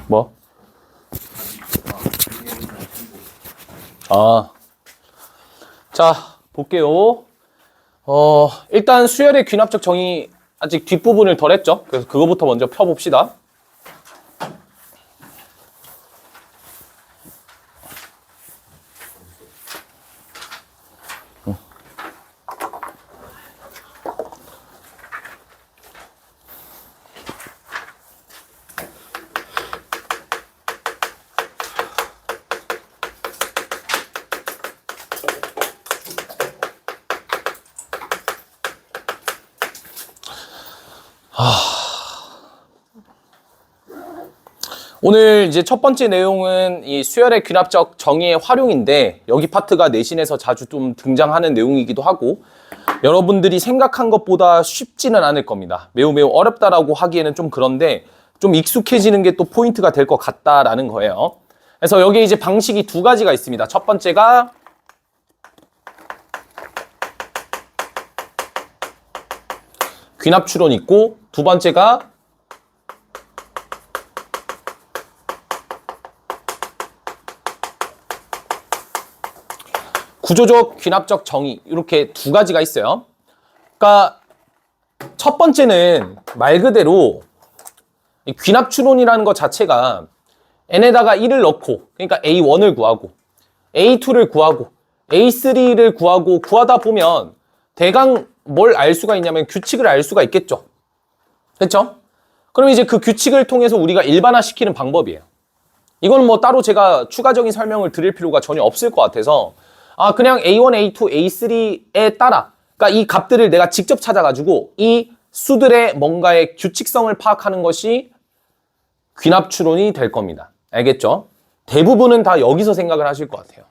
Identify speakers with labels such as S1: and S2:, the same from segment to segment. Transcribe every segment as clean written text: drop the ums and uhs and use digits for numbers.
S1: 뭐? 아, 자, 볼게요. 일단 수열의 귀납적 정의 아직 뒷부분을 덜 했죠. 그래서 그거부터 먼저 펴봅시다. 오늘 이제 첫 번째 내용은 이 수열의 귀납적 정의의 활용인데, 여기 파트가 내신에서 자주 좀 등장하는 내용이기도 하고, 여러분들이 생각한 것보다 쉽지는 않을 겁니다. 매우 어렵다라고 하기에는 좀 그런데 좀 익숙해지는 게 또 포인트가 될 것 같다라는 거예요. 그래서 여기 이제 방식이 두 가지가 있습니다. 첫 번째가 귀납 추론 있고, 두 번째가 구조적 귀납적 정의, 이렇게 두 가지가 있어요. 그러니까 첫 번째는 말 그대로 귀납 추론이라는 것 자체가 n에다가 1을 넣고, 그러니까 A1을 구하고 A2를 구하고 A3를 구하고 구하다 보면 대강 뭘 알 수가 있냐면 규칙을 알 수가 있겠죠. 그렇죠? 그럼 이제 그 규칙을 통해서 우리가 일반화시키는 방법이에요. 이건 뭐 따로 제가 추가적인 설명을 드릴 필요가 전혀 없을 것 같아서, 그냥 A1, A2, A3에 따라, 그러니까 이 값들을 내가 직접 찾아가지고 이 수들의 뭔가의 규칙성을 파악하는 것이 귀납 추론이 될 겁니다. 알겠죠? 대부분은 다 여기서 생각을 하실 것 같아요.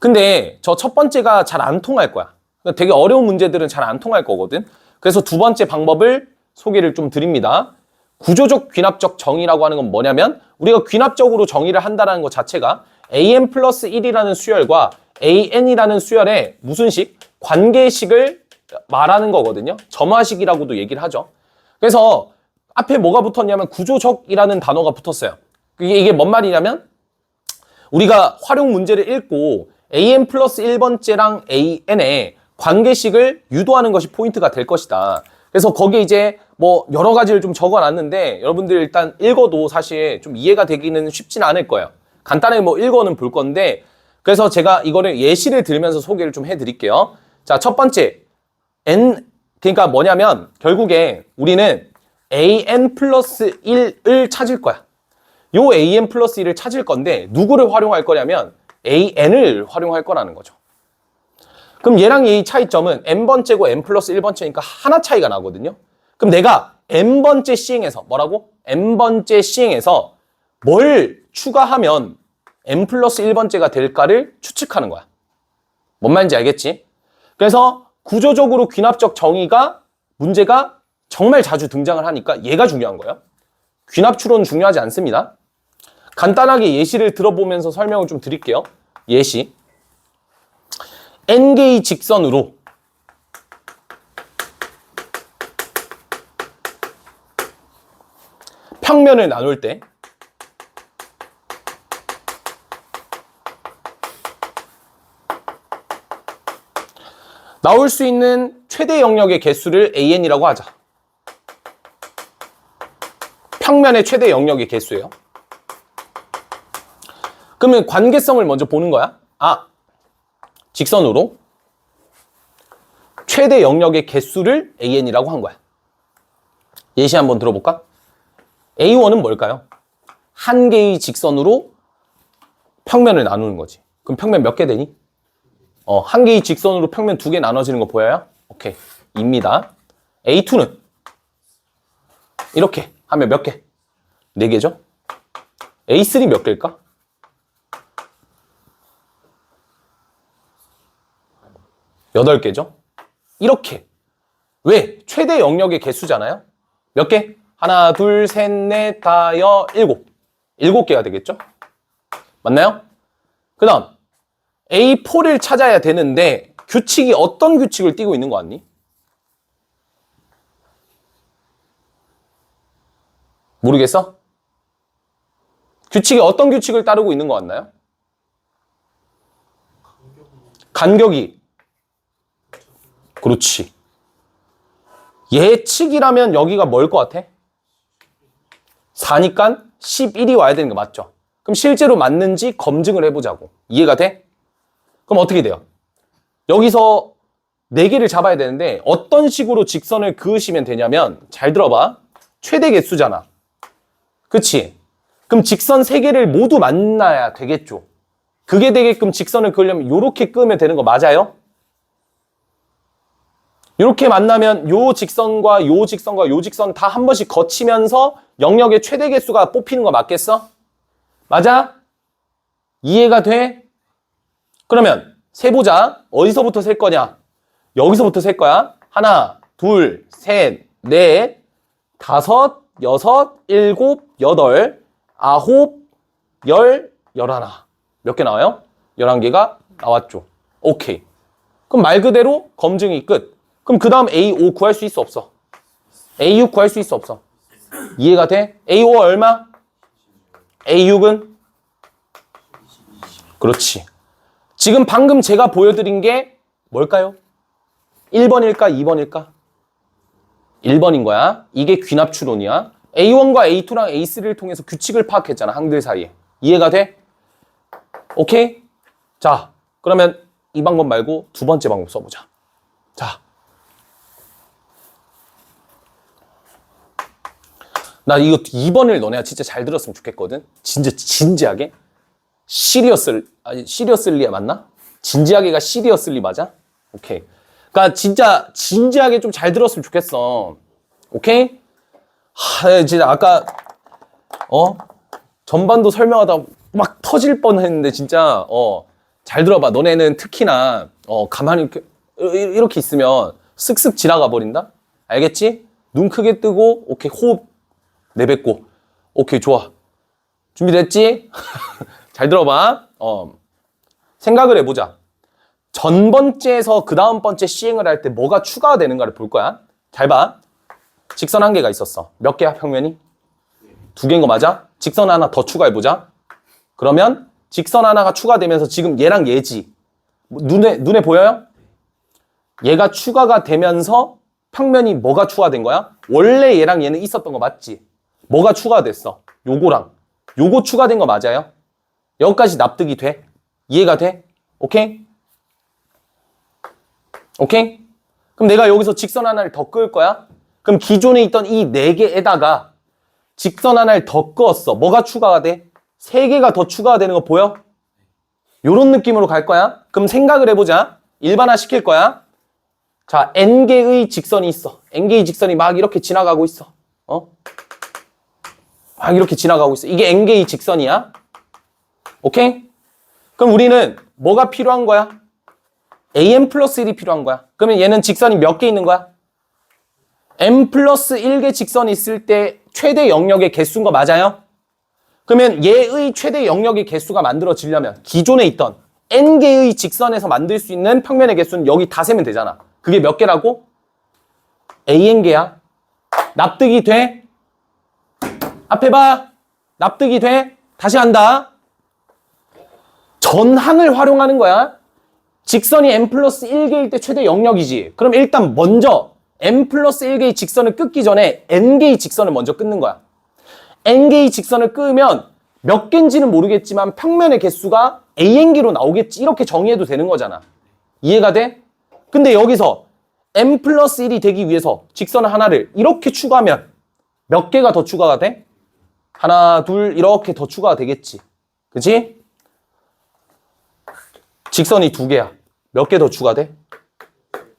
S1: 근데 저 첫 번째가 잘 안 통할 거야. 되게 어려운 문제들은 잘 안 통할 거거든. 그래서 두 번째 방법을 소개를 좀 드립니다. 구조적 귀납적 정의라고 하는 건 뭐냐면, 우리가 귀납적으로 정의를 한다는 것 자체가 an 플러스 1이라는 수열과 an이라는 수열의 무슨 식? 관계식을 말하는 거거든요. 점화식이라고도 얘기를 하죠. 그래서 앞에 뭐가 붙었냐면 구조적이라는 단어가 붙었어요. 이게 뭔 말이냐면, 우리가 활용 문제를 읽고 an 플러스 1번째랑 an의 관계식을 유도하는 것이 포인트가 될 것이다. 그래서 거기에 이제 뭐 여러 가지를 좀 적어놨는데, 여러분들 일단 읽어도 사실 좀 이해가 되기는 쉽지는 않을 거예요. 간단하게 뭐 읽어는 볼 건데, 그래서 제가 이거를 예시를 들면서 소개를 좀 해드릴게요. 자, 첫 번째 n, 그러니까 뭐냐면 결국에 우리는 an 플러스 1을 찾을 거야. 요 an 플러스 1을 찾을 건데 누구를 활용할 거냐면 an을 활용할 거라는 거죠. 그럼 얘랑 얘의 차이점은 n번째고 n 플러스 1번째니까 하나 차이가 나거든요. 그럼 내가 n번째 시행에서 뭐라고? n번째 시행에서 뭘 추가하면 n 플러스 1번째가 될까를 추측하는 거야. 뭔 말인지 알겠지? 그래서 구조적으로 귀납적 정의가 문제가 정말 자주 등장을 하니까 얘가 중요한 거예요. 귀납 추론은 중요하지 않습니다. 간단하게 예시를 들어보면서 설명을 좀 드릴게요. 예시. n개의 직선으로 평면을 나눌 때 나올 수 있는 최대 영역의 개수를 an이라고 하자. 평면의 최대 영역의 개수예요. 그러면 관계성을 먼저 보는 거야. 직선으로 최대 영역의 개수를 an이라고 한 거야. 예시 한번 들어볼까? A1은 뭘까요? 한 개의 직선으로 평면을 나누는 거지. 그럼 평면 몇 개 되니? 한 개의 직선으로 평면 두 개 나눠지는 거 보여요? 오케이. 입니다. A2는 이렇게 하면 몇 개? 4개죠? A3 몇 개일까? 8개죠? 이렇게. 왜? 최대 영역의 개수잖아요? 몇 개? 하나, 둘, 셋, 넷, 다, 여, 7. 7개가 되겠죠? 맞나요? 그 다음 A4를 찾아야 되는데 규칙이 어떤 규칙을 띠고 있는 거 같니? 모르겠어? 규칙이 어떤 규칙을 따르고 있는 것 같나요? 간격이. 그렇지. 예측이라면 여기가 뭘 것 같아? 4니까 11이 와야 되는 거 맞죠? 그럼 실제로 맞는지 검증을 해보자고. 이해가 돼? 그럼 어떻게 돼요? 여기서 4개를 잡아야 되는데 어떤 식으로 직선을 그으시면 되냐면 잘 들어봐. 최대 개수잖아. 그치? 그럼 직선 3개를 모두 만나야 되겠죠. 그게 되게끔 직선을 그으려면 이렇게 그으면 되는 거 맞아요? 이렇게 만나면 요 직선과 요 직선과 요 직선 다 한 번씩 거치면서 영역의 최대 개수가 뽑히는 거 맞겠어? 맞아? 이해가 돼? 그러면 세보자. 어디서부터 셀 거냐? 여기서부터 셀 거야. 하나, 둘, 셋, 넷, 다섯, 여섯, 일곱, 여덟, 아홉, 열, 열하나. 몇 개 나와요? 11개가 나왔죠. 오케이. 그럼 말 그대로 검증이 끝. 그럼 그 다음 A5 구할 수 있어 없어? A6 구할 수 있어 없어? 이해가 돼? A5 얼마? A6은? 그렇지. 지금 방금 제가 보여드린 게 뭘까요? 1번일까? 2번일까? 1번인 거야. 이게 귀납 추론이야. A1과 A2랑 A3를 통해서 규칙을 파악했잖아. 항들 사이에. 이해가 돼? 오케이? 자, 그러면 이 방법 말고 두 번째 방법 써보자. 자. 나 이거 2번을 너네가 진짜 잘 들었으면 좋겠거든. 진짜 진지하게. 시리어슬리야 맞나? 진지하게가 시리어슬리 맞아? 오케이. 그러니까 진짜 진지하게 좀 잘 들었으면 좋겠어. 오케이? 진짜 아까 전반도 설명하다 막 터질 뻔했는데 진짜 잘 들어봐. 너네는 특히나 가만히 이렇게 있으면 쓱쓱 지나가 버린다. 알겠지? 눈 크게 뜨고 오케이 호흡 내뱉고 오케이 좋아. 준비됐지? 잘 들어봐. 생각을 해보자. 전 번째에서 그 다음 번째 시행을 할 때 뭐가 추가가 되는가를 볼 거야. 잘 봐. 직선 한 개가 있었어. 몇 개야 평면이? 2개인 거 맞아? 직선 하나 더 추가해보자. 그러면 직선 하나가 추가되면서 지금 얘랑 얘지. 눈에 보여요? 얘가 추가가 되면서 평면이 뭐가 추가된 거야? 원래 얘랑 얘는 있었던 거 맞지? 뭐가 추가됐어? 요거랑 요거 추가된 거 맞아요? 여기까지 납득이 돼? 이해가 돼? 오케이? 오케이? 그럼 내가 여기서 직선 하나를 더 그을 거야? 그럼 기존에 있던 이 4개에다가 직선 하나를 더 그었어. 뭐가 추가가 돼? 3개가 더 추가가 되는 거 보여? 요런 느낌으로 갈 거야. 그럼 생각을 해보자. 일반화 시킬 거야. 자, n개의 직선이 있어. n개의 직선이 막 이렇게 지나가고 있어. 막 이렇게 지나가고 있어. 이게 n개의 직선이야. 오케이? 그럼 우리는 뭐가 필요한 거야? an 플러스 1이 필요한 거야. 그러면 얘는 직선이 몇 개 있는 거야? n 플러스 1개 직선이 있을 때 최대 영역의 개수인 거 맞아요? 그러면 얘의 최대 영역의 개수가 만들어지려면 기존에 있던 n개의 직선에서 만들 수 있는 평면의 개수는 여기 다 세면 되잖아. 그게 몇 개라고? an개야. 납득이 돼? 앞에 봐. 납득이 돼? 다시 한다. 전항을 활용하는 거야. 직선이 n 플러스 1개일 때 최대 영역이지. 그럼 일단 먼저 n 플러스 1개의 직선을 끊기 전에 n개의 직선을 먼저 끊는 거야. n개의 직선을 끊으면 몇 개인지는 모르겠지만 평면의 개수가 an개로 나오겠지. 이렇게 정의해도 되는 거잖아. 이해가 돼? 근데 여기서 n 플러스 1이 되기 위해서 직선 하나를 이렇게 추가하면 몇 개가 더 추가가 돼? 하나, 둘 이렇게 더 추가가 되겠지. 그치? 직선이 2개야. 몇 개 더 추가돼?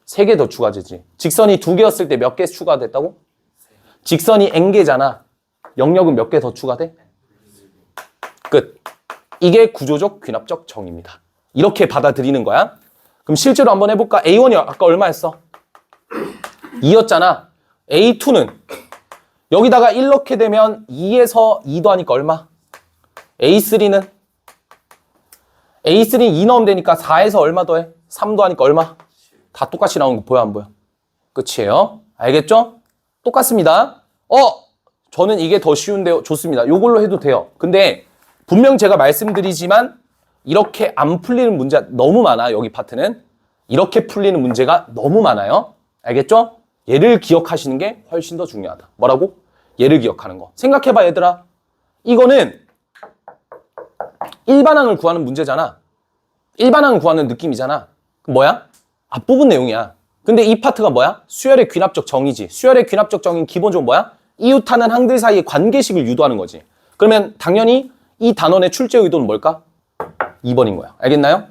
S1: 3개 더 추가되지. 직선이 2개였을 때 몇 개 추가됐다고? 직선이 n개잖아. 영역은 몇 개 더 추가돼? 끝. 이게 구조적 귀납적 정의입니다. 이렇게 받아들이는 거야. 그럼 실제로 한번 해볼까? A1이 아까 얼마였어? 2였잖아. A2는 여기다가 1 넣게 되면 2에서 2 더하니까 얼마? A3는 2 넣으면 되니까 4에서 얼마 더해? 3 더하니까 얼마? 다 똑같이 나오는 거 보여 안 보여? 끝이에요. 알겠죠? 똑같습니다. 저는 이게 더 쉬운데 좋습니다. 이걸로 해도 돼요. 근데 분명 제가 말씀드리지만 이렇게 안 풀리는 문제가 너무 많아. 여기 파트는. 이렇게 풀리는 문제가 너무 많아요. 알겠죠? 얘를 기억하시는 게 훨씬 더 중요하다. 뭐라고? 얘를 기억하는 거. 생각해봐 얘들아. 이거는 일반항을 구하는 문제잖아. 일반항을 구하는 느낌이잖아. 뭐야? 앞부분 내용이야. 근데 이 파트가 뭐야? 수열의 귀납적 정의지. 수열의 귀납적 정의는 기본적으로 뭐야? 이웃하는 항들 사이의 관계식을 유도하는 거지. 그러면 당연히 이 단원의 출제 의도는 뭘까? 2번인 거야. 알겠나요?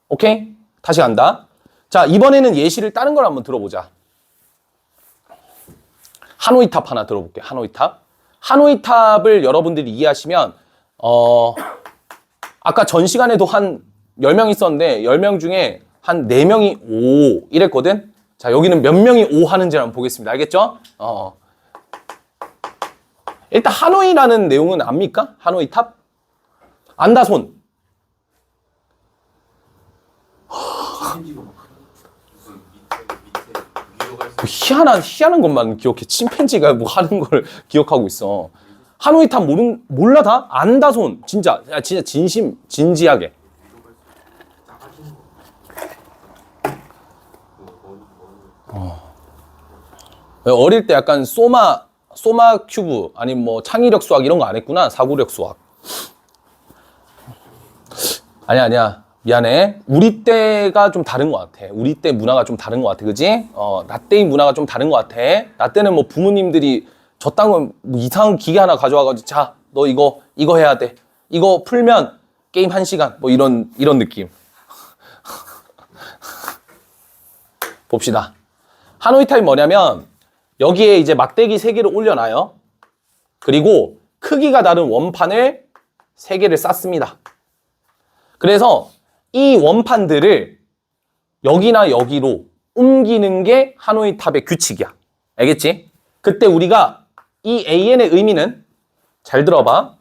S1: 오케이? 다시 간다. 자, 이번에는 예시를 다른 걸 한번 들어보자. 하노이 탑 하나 들어볼게요. 하노이 탑. 하노이 탑을 여러분들이 이해하시면 아까 전 시간에도 한 10명 있었는데 10명 중에 한 4명이 오 이랬거든. 자, 여기는 몇 명이 오 하는지 한번 보겠습니다. 알겠죠? 일단 하노이라는 내용은 압니까? 하노이 탑? 안다 손. 희한한 것만 기억해. 침팬지가 뭐 하는 걸 기억하고 있어. 하노이 탑 몰라 다? 안다 손. 진짜 진지하게. 어릴 때 약간 소마 큐브 아니면 뭐 창의력 수학 이런 거 안 했구나. 사고력 수학. 아니야. 미안해. 우리 때가 좀 다른 것 같아. 우리 때 문화가 좀 다른 것 같아. 그지? 나 때의 문화가 좀 다른 것 같아. 나 때는 뭐 부모님들이 저 땅은 뭐 이상한 기계 하나 가져와가지고 자, 너 이거 해야 돼. 이거 풀면 게임 1시간. 뭐 이런 느낌. 봅시다. 하노이 탑이 뭐냐면 여기에 이제 막대기 3개를 올려놔요. 그리고 크기가 다른 원판을 3개를 쌓습니다. 그래서 이 원판들을 여기나 여기로 옮기는 게 하노이 탑의 규칙이야. 알겠지? 그때 우리가 이 AN의 의미는 잘 들어봐.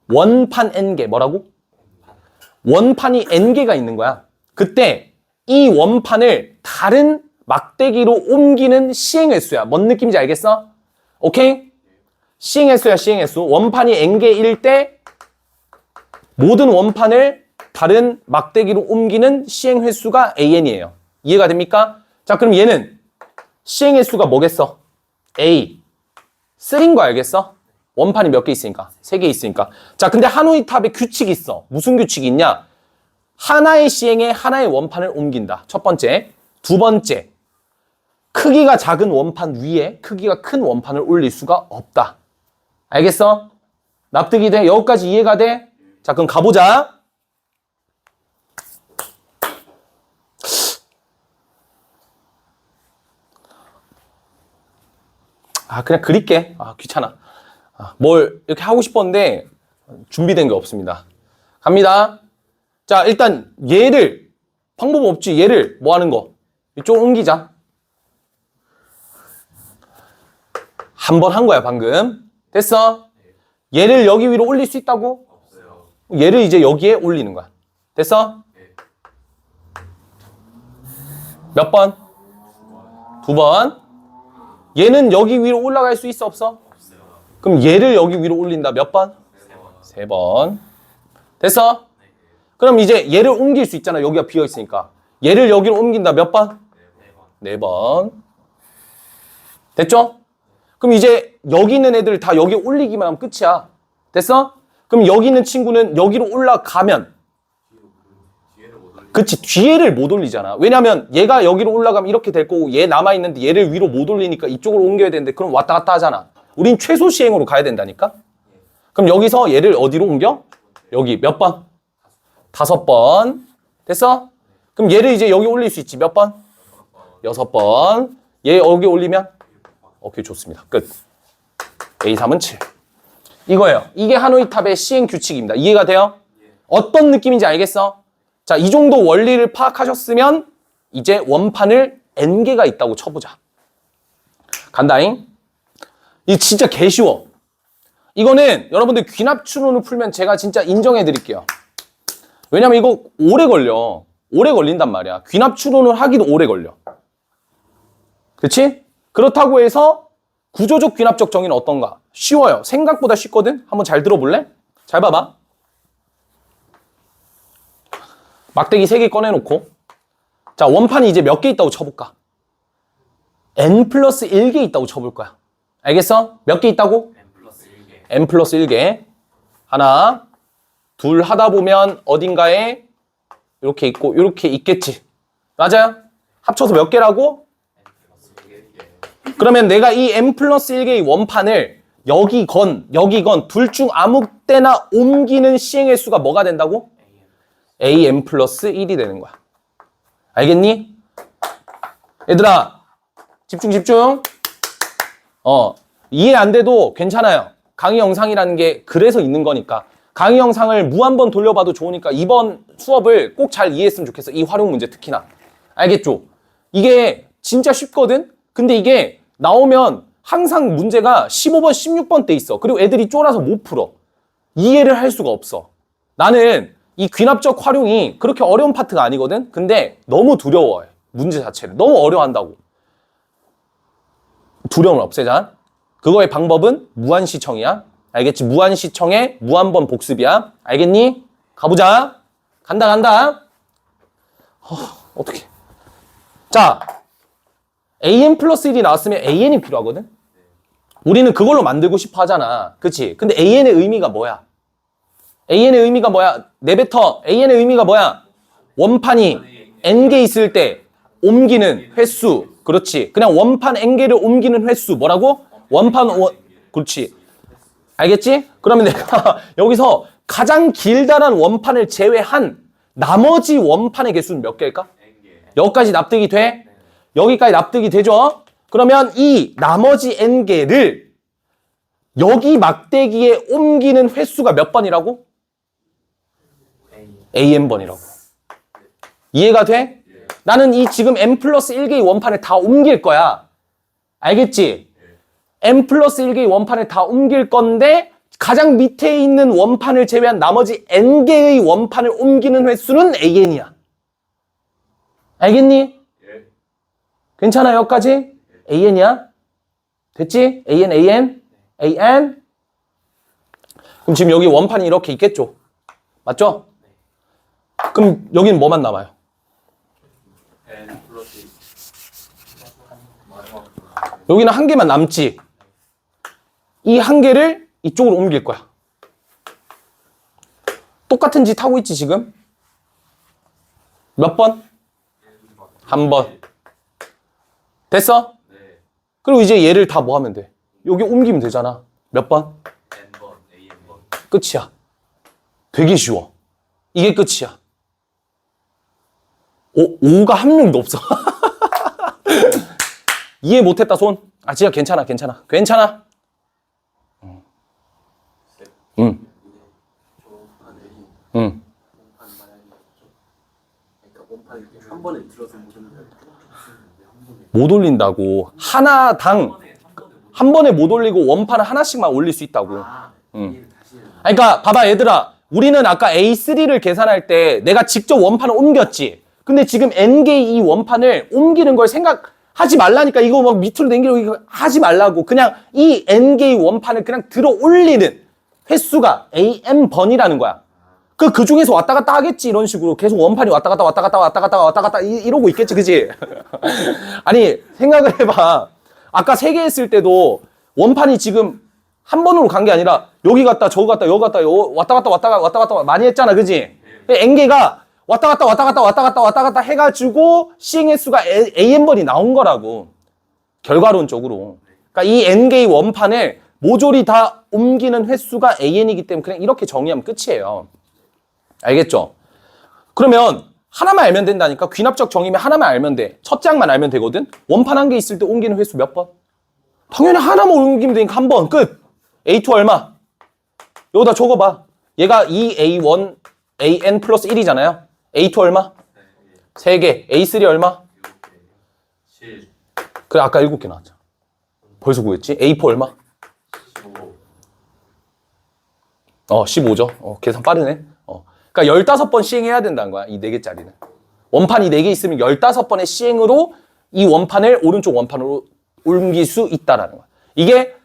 S1: 원판 N개. 뭐라고? 원판이 N개가 있는 거야. 그때 이 원판을 다른 막대기로 옮기는 시행횟수야. 뭔 느낌인지 알겠어? 오케이? 시행횟수야, 시행횟수. 원판이 N개일 때 모든 원판을 다른 막대기로 옮기는 시행횟수가 AN이에요. 이해가 됩니까? 자, 그럼 얘는 시행횟수가 뭐겠어? A. 3인 거 알겠어? 원판이 몇 개 있으니까? 3개 있으니까. 자, 근데 하노이 탑에 규칙이 있어. 무슨 규칙이 있냐? 하나의 시행에 하나의 원판을 옮긴다. 첫 번째. 두 번째. 크기가 작은 원판 위에 크기가 큰 원판을 올릴 수가 없다. 알겠어? 납득이 돼? 여기까지 이해가 돼? 자, 그럼 가보자. 그냥 그릴게. 귀찮아. 뭘 이렇게 하고 싶었는데 준비된 게 없습니다. 갑니다. 자, 일단 얘를 방법 없지. 얘를 뭐 하는 거? 이쪽으로 옮기자. 한 번 한 거야, 방금. 됐어? 얘를 여기 위로 올릴 수 있다고? 없어요. 얘를 이제 여기에 올리는 거야. 됐어? 몇 번? 2번. 얘는 여기 위로 올라갈 수 있어, 없어? 없어요. 그럼 얘를 여기 위로 올린다. 몇 번? 3번. 됐어? 그럼 이제 얘를 옮길 수 있잖아. 여기가 비어 있으니까. 얘를 여기로 옮긴다. 몇 번? 4번. 됐죠? 그럼 이제 여기 있는 애들 다 여기 올리기만 하면 끝이야. 됐어? 그럼 여기 있는 친구는 여기로 올라가면 그치, 뒤에를 못 올리잖아. 왜냐면 얘가 여기로 올라가면 이렇게 될 거고 얘 남아있는데 얘를 위로 못 올리니까 이쪽으로 옮겨야 되는데 그럼 왔다 갔다 하잖아. 우린 최소 시행으로 가야 된다니까? 그럼 여기서 얘를 어디로 옮겨? 여기 몇 번? 5번. 됐어? 그럼 얘를 이제 여기 올릴 수 있지. 몇 번? 6번. 얘 여기 올리면? 오케이, 좋습니다. 끝. A3은 7. 이거예요. 이게 하노이 탑의 시행 규칙입니다. 이해가 돼요? 어떤 느낌인지 알겠어? 자, 이 정도 원리를 파악하셨으면 이제 원판을 N개가 있다고 쳐보자. 간다잉. 이거 진짜 개쉬워. 이거는 여러분들 귀납 추론을 풀면 제가 진짜 인정해 드릴게요. 왜냐면 이거 오래 걸려. 오래 걸린단 말이야. 귀납 추론을 하기도 오래 걸려. 그렇지? 그렇다고 해서 구조적 귀납적 정의는 어떤가? 쉬워요. 생각보다 쉽거든? 한번 잘 들어볼래? 잘 봐봐. 막대기 3개 꺼내놓고 자, 원판이 이제 몇 개 있다고 쳐볼까? n 플러스 1개 있다고 쳐볼 거야. 알겠어? 몇 개 있다고? n 플러스 1개. 하나, 둘 하다 보면 어딘가에 이렇게 있고 이렇게 있겠지. 맞아요? 합쳐서 몇 개라고? 그러면 내가 이 n 플러스 1개의 원판을 여기건 둘 중 아무 때나 옮기는 시행의 수가 뭐가 된다고? an 플러스 1이 되는 거야. 알겠니? 얘들아, 집중. 이해 안 돼도 괜찮아요. 강의 영상이라는 게 그래서 있는 거니까. 강의 영상을 무한 번 돌려봐도 좋으니까 이번 수업을 꼭 잘 이해했으면 좋겠어. 이 활용 문제 특히나. 알겠죠? 이게 진짜 쉽거든? 근데 이게 나오면 항상 문제가 15번, 16번 때 있어. 그리고 애들이 쫄아서 못 풀어. 이해를 할 수가 없어. 나는 이 귀납적 활용이 그렇게 어려운 파트가 아니거든? 근데 너무 두려워해. 문제 자체를. 너무 어려워한다고. 두려움을 없애자. 그거의 방법은 무한시청이야. 알겠지? 무한시청의 무한번 복습이야. 알겠니? 가보자. 간다. 어떡해. 자, an 플러스 1이 나왔으면 an이 필요하거든? 우리는 그걸로 만들고 싶어 하잖아. 그치? 근데 an의 의미가 뭐야? an의 의미가 뭐야? 내뱉어. an의 의미가 뭐야? 원판이 n개 있을 때 옮기는 횟수. 그렇지. 그냥 원판 n개를 옮기는 횟수. 뭐라고? 그렇지. 알겠지? 그러면 내가 여기서 가장 길다란 원판을 제외한 나머지 원판의 개수는 몇 개일까? 여기까지 납득이 돼? 여기까지 납득이 되죠? 그러면 이 나머지 n개를 여기 막대기에 옮기는 횟수가 몇 번이라고? an번이라고. 이해가 돼? 나는 이 지금 n 플러스 1개의 원판을 다 옮길 거야. 알겠지? n 플러스 1개의 원판을 다 옮길 건데 가장 밑에 있는 원판을 제외한 나머지 n개의 원판을 옮기는 횟수는 an이야. 알겠니? 괜찮아 여기까지? an이야? 됐지? an. 그럼 지금 여기 원판이 이렇게 있겠죠? 맞죠? 그럼 여기는 뭐만 남아요? 여기는 한 개만 남지. 이 한 개를 이쪽으로 옮길 거야. 똑같은 짓 하고 있지 지금? 몇 번? 한 번. 됐어? 그리고 이제 얘를 다 뭐 하면 돼? 여기 옮기면 되잖아. 몇 번? n번, an번. 끝이야. 되게 쉬워. 이게 끝이야. 5가 한 명도 없어. 이해 못했다 손. 아 진짜 괜찮아.
S2: 한 번에 들어서
S1: 못 올린다고. 하나당 한 번에 못 올리고 원판을 하나씩만 올릴 수 있다고. 그러니까 봐봐 얘들아. 우리는 아까 A3를 계산할 때 내가 직접 원판을 옮겼지. 근데 지금 n개의 이 원판을 옮기는 걸 생각하지 말라니까. 이거 막 밑으로 당기려고 이거 하지 말라고. 그냥 이 n개의 원판을 그냥 들어 올리는 횟수가 an번이라는 거야. 그 중에서 왔다 갔다 하겠지. 이런 식으로 계속 원판이 왔다 갔다 이러고 있겠지. 그지? 아니 생각을 해봐. 아까 3개 했을 때도 원판이 지금 한 번으로 간 게 아니라 여기 갔다 저기 갔다 여기 갔다 왔다 갔다 많이 했잖아. 그지? n개가 왔다 갔다 해가지고 시행 횟수가 an번이 나온 거라고. 결과론적으로. 그러니까 이 n개의 원판을 모조리 다 옮기는 횟수가 an이기 때문에 그냥 이렇게 정의하면 끝이에요. 알겠죠? 그러면 하나만 알면 된다니까. 귀납적 정의면 하나만 알면 돼. 첫 장만 알면 되거든. 원판 한 개 있을 때 옮기는 횟수 몇 번? 당연히 하나만 옮기면 되니까 한 번. 끝. A2 얼마? 여기다 적어봐. 얘가 2A1 an 플러스 1이잖아요. A2 얼마? 3개. A3 얼마? 7. 그래 아까 7개 나왔잖아. 벌써 구했지? A4 얼마? 15. 15죠. 계산 빠르네. 그러니까 15번 시행해야 된다는 거야. 이 4개짜리는. 원판이 4개 있으면 15번의 시행으로 이 원판을 오른쪽 원판으로 옮길 수 있다라는 거야. 이게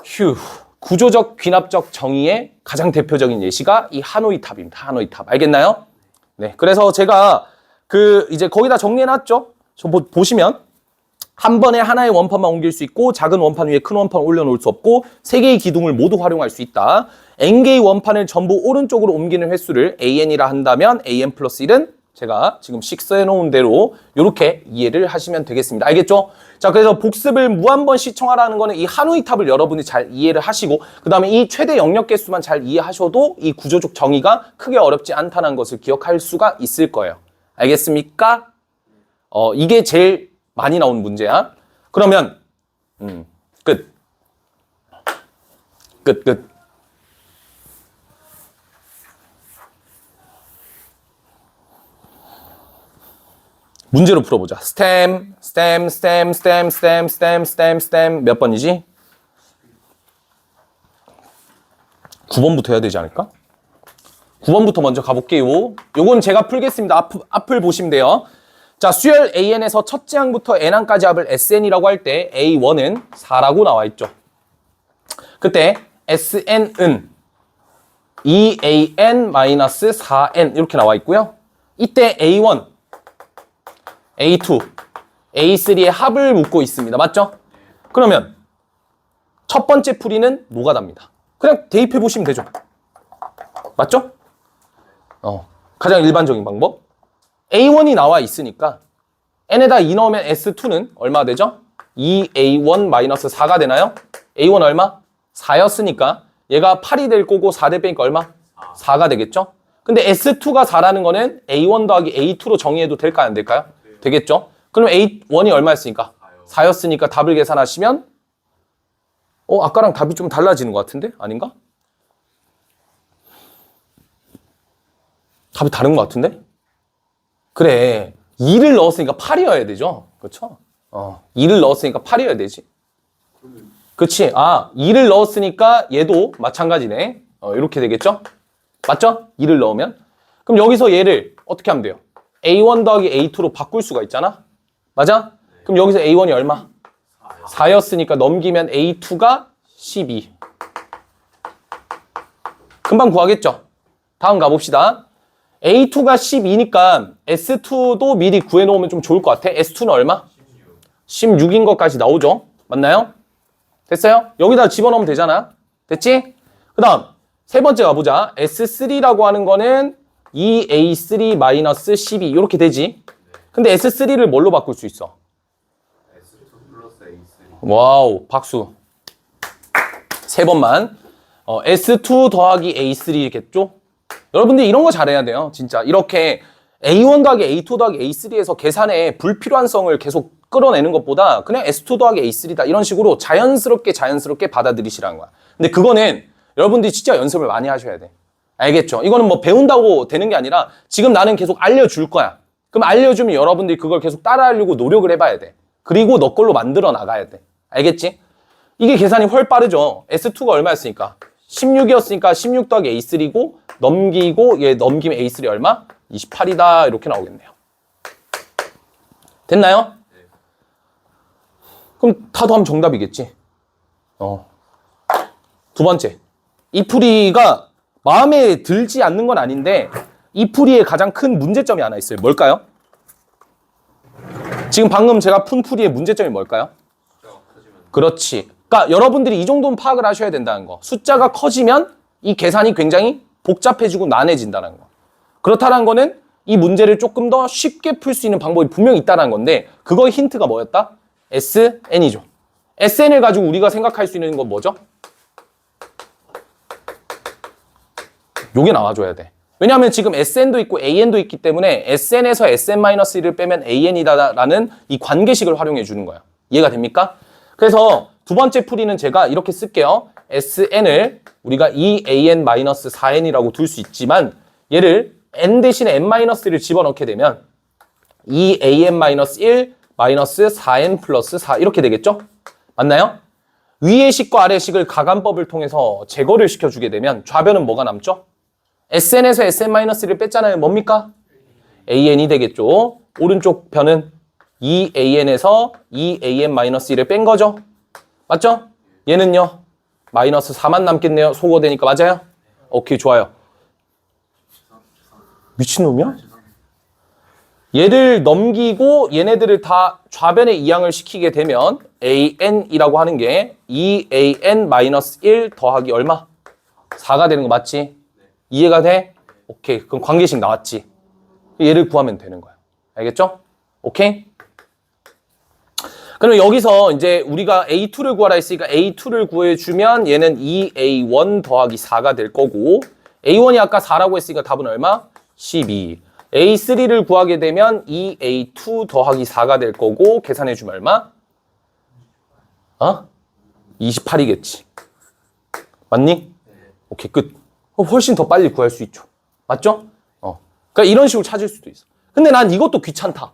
S1: 휴. 구조적 귀납적 정의의 가장 대표적인 예시가 이 하노이 탑입니다. 하노이 탑. 알겠나요? 네. 그래서 제가 이제 거기다 정리해놨죠? 보시면 한 번에 하나의 원판만 옮길 수 있고 작은 원판 위에 큰 원판을 올려놓을 수 없고 세 개의 기둥을 모두 활용할 수 있다. n개의 원판을 전부 오른쪽으로 옮기는 횟수를 an이라 한다면 an 플러스 1은 제가 지금 식서해놓은 대로 이렇게 이해를 하시면 되겠습니다. 알겠죠? 자, 그래서 복습을 무한번 시청하라는 거는 이 하노이 탑을 여러분이 잘 이해를 하시고 그 다음에 이 최대 영역 개수만 잘 이해하셔도 이 구조적 정의가 크게 어렵지 않다는 것을 기억할 수가 있을 거예요. 알겠습니까? 이게 제일 많이 나온 문제야. 그러면 끝. 문제로 풀어보자. 스템 몇 번이지? 9번부터 해야 되지 않을까? 9번부터 먼저 가볼게요. 요건 제가 풀겠습니다. 앞을 보시면 돼요. 자, 수열 AN에서 첫째 항부터 N항까지 합을 SN이라고 할 때 A1은 4라고 나와 있죠. 그때 SN은 2AN-4N 이렇게 나와 있고요. 이때 A1, A2, A3의 합을 묻고 있습니다. 맞죠? 그러면 첫 번째 풀이는 노가다입니다. 그냥 대입해 보시면 되죠. 맞죠? 가장 일반적인 방법. A1이 나와 있으니까 n에다 2 넣으면 S2는 얼마 되죠? 2A1-4가 되나요? A1 얼마? 4였으니까 얘가 8이 될 거고 4대 빼니까 얼마? 4가 되겠죠? 근데 S2가 4라는 거는 A1 더하기 A2로 정의해도 될까요? 안 될까요? 되겠죠? 그럼 A1이 얼마였으니까? 4였으니까 답을 계산하시면 아까랑 답이 좀 달라지는 것 같은데? 아닌가? 답이 다른 것 같은데? 그래. 2를 넣었으니까 8이어야 되죠? 그렇죠? 2를 넣었으니까 8이어야 되지. 그치? 2를 넣었으니까 얘도 마찬가지네. 이렇게 되겠죠? 맞죠? 2를 넣으면. 그럼 여기서 얘를 어떻게 하면 돼요? A1 더하기 A2로 바꿀 수가 있잖아? 맞아? 그럼 여기서 A1이 얼마? 4였으니까 넘기면 A2가 12. 금방 구하겠죠? 다음 가봅시다. A2가 12니까 S2도 미리 구해놓으면 좀 좋을 것 같아. S2는 얼마? 16인 것까지 나오죠? 맞나요? 됐어요? 여기다 집어넣으면 되잖아. 됐지? 그 다음 세 번째 가보자. S3라고 하는 거는 2A3-12 이렇게 되지. 근데 S3를 뭘로 바꿀 수 있어?
S2: S2 플러스 A3.
S1: 와우, 박수. 세 번만. S2 더하기 A3겠죠? 여러분들 이런 거 잘해야 돼요. 진짜 이렇게 A1 더하기 A2 더하기 A3에서 계산의 불필요한성을 계속 끌어내는 것보다 그냥 S2 더하기 A3다 이런 식으로 자연스럽게 받아들이시라는 거야. 근데 그거는 여러분들이 진짜 연습을 많이 하셔야 돼. 알겠죠? 이거는 뭐 배운다고 되는 게 아니라 지금 나는 계속 알려줄 거야. 그럼 알려주면 여러분들이 그걸 계속 따라하려고 노력을 해봐야 돼. 그리고 너 걸로 만들어 나가야 돼. 알겠지? 이게 계산이 훨 빠르죠. S2가 얼마였으니까? 16이었으니까 16 더하기 A3고 넘기고 얘 넘기면 A3 얼마? 28이다 이렇게 나오겠네요. 됐나요? 그럼 타도하면 정답이겠지. 두 번째. 이 풀이가 마음에 들지 않는 건 아닌데 이 풀이의 가장 큰 문제점이 하나 있어요. 뭘까요? 지금 방금 제가 푼 풀이의 문제점이 뭘까요? 그렇지. 그러니까 여러분들이 이 정도는 파악을 하셔야 된다는 거. 숫자가 커지면 이 계산이 굉장히 복잡해지고 난해진다는 거. 그렇다는 거는 이 문제를 조금 더 쉽게 풀 수 있는 방법이 분명히 있다는 건데 그거의 힌트가 뭐였다? SN이죠. SN을 가지고 우리가 생각할 수 있는 건 뭐죠? 요게 나와줘야 돼. 왜냐하면 지금 SN도 있고 AN도 있기 때문에 SN에서 SN-1을 빼면 AN이다라는 이 관계식을 활용해 주는 거야. 이해가 됩니까? 그래서 두 번째 풀이는 제가 이렇게 쓸게요. SN을 우리가 2AN-4N이라고 둘 수 있지만 얘를 N 대신에 N-를 집어넣게 되면 2AN-1 4N 플러스 4 이렇게 되겠죠? 맞나요? 위의 식과 아래 식을 가간법을 통해서 제거를 시켜주게 되면 좌변은 뭐가 남죠? SN에서 SN-를 뺐잖아요. 뭡니까? AN이 되겠죠. 오른쪽 변은 2AN에서 2AN-1을 뺀 거죠. 맞죠? 얘는요. 마이너스 4만 남겠네요. 소거되니까. 맞아요? 오케이, 좋아요. 미친놈이야? 얘를 넘기고 얘네들을 다 좌변에 이항을 시키게 되면 AN이라고 하는 게 2AN-1 더하기 얼마? 4가 되는 거 맞지? 이해가 돼? 오케이. 그럼 관계식 나왔지? 얘를 구하면 되는 거야. 알겠죠? 오케이? 그럼 여기서 이제 우리가 A2를 구하라 했으니까 A2를 구해주면 얘는 2A1 더하기 4가 될 거고 A1이 아까 4라고 했으니까 답은 얼마? 12. A3를 구하게 되면 2A2 더하기 4가 될 거고 계산해주면 얼마? 28이겠지. 맞니? 오케이, 끝. 훨씬 더 빨리 구할 수 있죠. 맞죠? 그러니까 이런 식으로 찾을 수도 있어. 근데 난 이것도 귀찮다.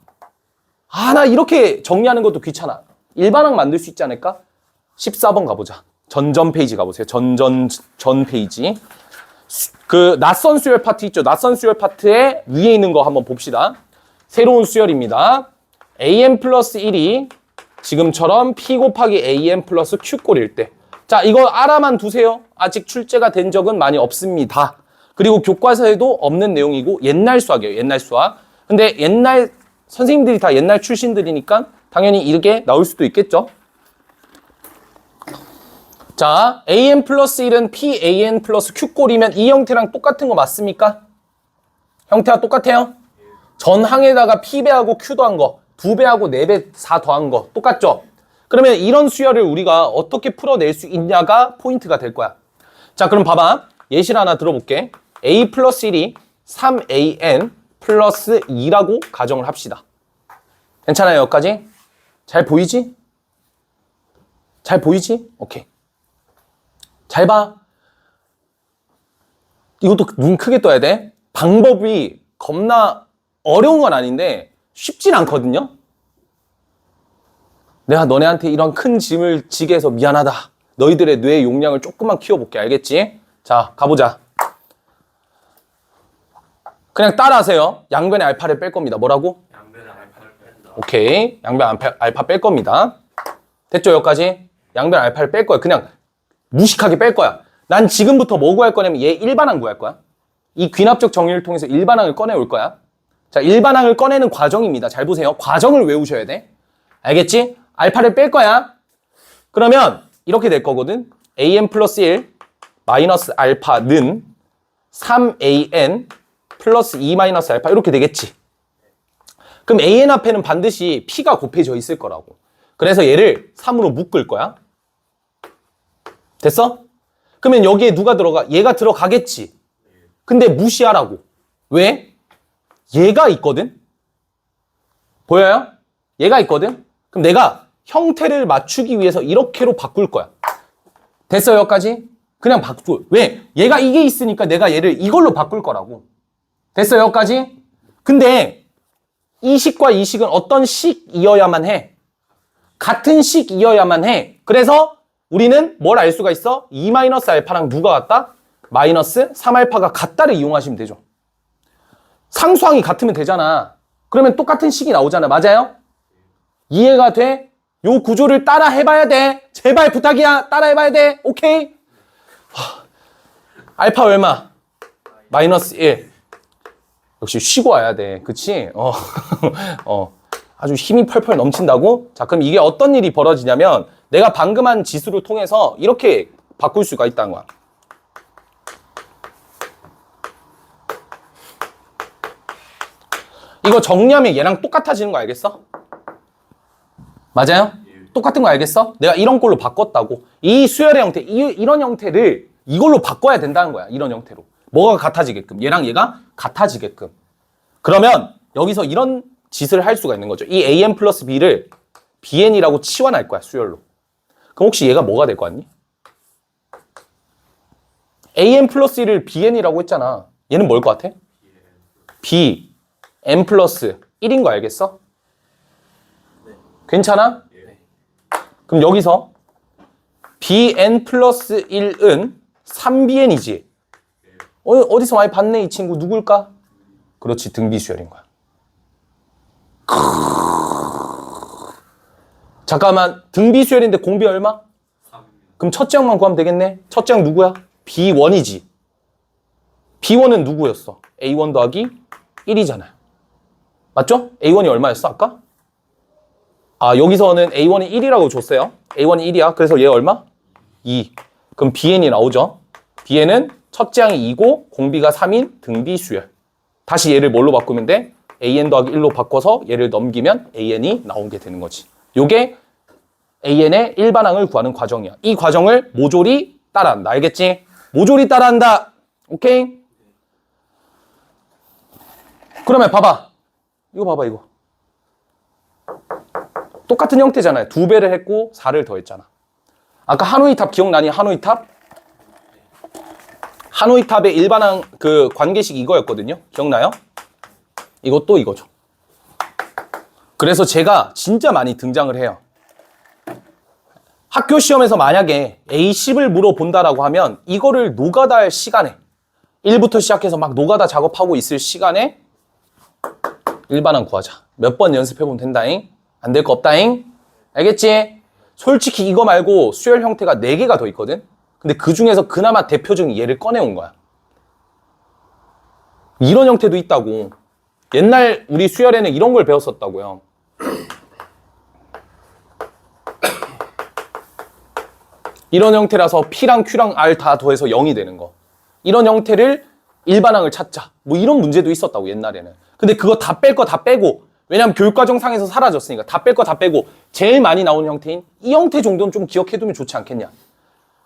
S1: 나 이렇게 정리하는 것도 귀찮아. 일반항 만들 수 있지 않을까? 14번 가보자. 전 페이지 가보세요. 전 페이지. 그 낯선 수열 파트 있죠? 낯선 수열 파트에 위에 있는 거 한번 봅시다. 새로운 수열입니다. an 플러스 1이 지금처럼 p 곱하기 an 플러스 q꼴일 때. 자, 이거 알아만 두세요. 아직 출제가 된 적은 많이 없습니다. 그리고 교과서에도 없는 내용이고 옛날 수학이에요. 옛날 수학. 근데 옛날 선생님들이 다 옛날 출신들이니까 당연히 이렇게 나올 수도 있겠죠. 자, an 플러스 1은 pan 플러스 q꼴이면 이 형태랑 똑같은 거 맞습니까? 형태가 똑같아요? 전항에다가 p배하고 q 더한 거, 2배하고 4배, 4 더한 거 똑같죠? 그러면 이런 수열을 우리가 어떻게 풀어낼 수 있냐가 포인트가 될 거야. 자, 그럼 봐봐. 예시를 하나 들어볼게. a 플러스 1이 3an 플러스 2라고 가정을 합시다. 괜찮아요, 여기까지? 잘 보이지? 잘 보이지? 오케이. 잘 봐. 이것도 눈 크게 떠야 돼. 방법이 겁나 어려운 건 아닌데 쉽진 않거든요. 내가 너네한테 이런 큰 짐을 지게 해서 미안하다. 너희들의 뇌 용량을 조금만 키워볼게. 알겠지? 자, 가보자. 그냥 따라하세요. 양변의 알파를 뺄 겁니다. 뭐라고?
S2: 양변의 알파를 뺀다.
S1: 오케이. 양변 알파 뺄 겁니다. 됐죠? 여기까지? 양변 알파를 뺄 거야. 그냥 무식하게 뺄 거야. 난 지금부터 뭐 구할 거냐면 얘 일반항 구할 거야. 이 귀납적 정리를 통해서 일반항을 꺼내올 거야. 자, 일반항을 꺼내는 과정입니다. 잘 보세요. 과정을 외우셔야 돼. 알겠지? 알파를 뺄 거야. 그러면 이렇게 될 거거든. an 플러스 1 마이너스 알파는 3an 플러스 2 마이너스 알파 이렇게 되겠지. 그럼 an 앞에는 반드시 p가 곱해져 있을 거라고. 그래서 얘를 3으로 묶을 거야. 됐어? 그러면 여기에 누가 들어가? 얘가 들어가겠지. 근데 무시하라고. 왜? 얘가 있거든? 보여요? 얘가 있거든? 그럼 내가 형태를 맞추기 위해서 이렇게로 바꿀 거야. 됐어요, 여기까지? 그냥 바꿀. 왜? 얘가 이게 있으니까 내가 얘를 이걸로 바꿀 거라고. 됐어요, 여기까지? 근데 이 식과 이 식은 어떤 식이어야만 해. 같은 식이어야만 해. 그래서 우리는 뭘 알 수가 있어? 2-알파랑 누가 같다? 마이너스 3알파가 같다를 이용하시면 되죠. 상수항이 같으면 되잖아. 그러면 똑같은 식이 나오잖아. 맞아요? 이해가 돼? 요 구조를 따라 해봐야 돼. 제발 부탁이야. 따라 해봐야 돼. 오케이? 알파 얼마? 마이너스 1. 역시 쉬고 와야 돼. 그치? 아주 힘이 펄펄 넘친다고? 자, 그럼 이게 어떤 일이 벌어지냐면 내가 방금 한 지수를 통해서 이렇게 바꿀 수가 있다는 거야. 이거 정리하면 얘랑 똑같아지는 거 알겠어? 맞아요? 똑같은 거 알겠어? 내가 이런 걸로 바꿨다고. 이 수열의 형태, 이런 형태를 이걸로 바꿔야 된다는 거야. 이런 형태로. 뭐가 같아지게끔. 얘랑 얘가 같아지게끔. 그러면 여기서 이런 짓을 할 수가 있는 거죠. 이 an 플러스 b를 bn이라고 치환할 거야. 수열로. 그럼 혹시 얘가 뭐가 될 거 같니? an 플러스 1을 bn이라고 했잖아. 얘는 뭘 것 같아? b n 플러스 1인 거 알겠어? 괜찮아? 그럼 여기서 bn 플러스 1은 3bn이지. 어디서 많이 봤네 이 친구. 누굴까? 그렇지, 등비수열인 거야. 잠깐만, 등비수열인데 공비 얼마? 그럼 첫째 항만 구하면 되겠네. 첫째 항 누구야? B1이지. B1은 누구였어? A1 더하기 1이잖아요. 맞죠? A1이 얼마였어 아까? 아 여기서는 A1이 1이라고 줬어요. A1이 1이야. 그래서 얘 얼마? 2. 그럼 BN이 나오죠. BN은 첫째 항이 2고 공비가 3인 등비 수열. 다시 얘를 뭘로 바꾸면 돼? AN 더하기 1로 바꿔서 얘를 넘기면 AN이 나오게 되는 거지. 요게 AN의 일반항을 구하는 과정이야. 이 과정을 모조리 따라한다. 알겠지? 모조리 따라한다. 오케이? 그러면 봐봐. 이거 봐봐 이거. 똑같은 형태잖아요. 2배를 했고 4를 더했잖아. 아까 하노이 탑 기억나니? 하노이 탑? 하노이 탑의 일반항 그 관계식 이거였거든요. 기억나요? 이것도 이거죠. 그래서 제가 진짜 많이 등장을 해요. 학교 시험에서 만약에 A10을 물어본다라고 하면 이거를 노가다 할 시간에 1부터 시작해서 막 노가다 작업하고 있을 시간에 일반항 구하자. 몇 번 연습해보면 된다잉. 안 될 거 없다잉. 알겠지? 솔직히 이거 말고 수열 형태가 4개가 더 있거든. 근데 그 중에서 그나마 대표적인 얘를 꺼내온 거야. 이런 형태도 있다고. 옛날 우리 수열에는 이런 걸 배웠었다고요. 이런 형태라서 P랑 Q랑 R 다 더해서 0이 되는 거. 이런 형태를 일반항을 찾자. 뭐 이런 문제도 있었다고 옛날에는. 근데 그거 다 뺄 거 다 빼고, 왜냐면 교육과정상에서 사라졌으니까 다 뺄 거 다 빼고 제일 많이 나오는 형태인 이 형태 정도는 좀 기억해두면 좋지 않겠냐.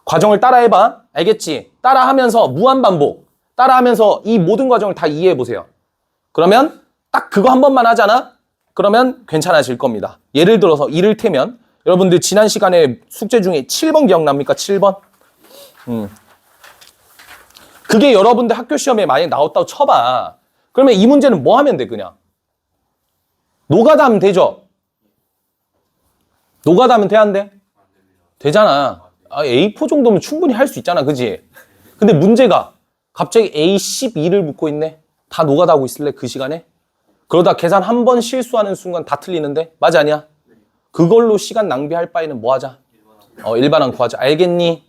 S1: 과정을 따라해봐. 알겠지? 따라하면서 무한반복. 따라하면서 이 모든 과정을 다 이해해보세요. 그러면 딱 그거 한 번만 하잖아? 그러면 괜찮아질 겁니다. 예를 들어서 이를테면 여러분들 지난 시간에 숙제 중에 7번 기억납니까? 7번? 그게 여러분들 학교 시험에 만약 나왔다고 쳐봐. 그러면 이 문제는 뭐 하면 돼 그냥? 노가다 하면 되죠? 노가다 하면 돼 안 돼? 되잖아. A4 정도면 충분히 할 수 있잖아. 그지? 근데 문제가 갑자기 A12를 묻고 있네. 다 노가다 하고 있을래 그 시간에? 그러다 계산 한 번 실수하는 순간 다 틀리는데? 맞아 아니야? 그걸로 시간 낭비할 바에는 뭐 하자? 일반항 구하자. 알겠니?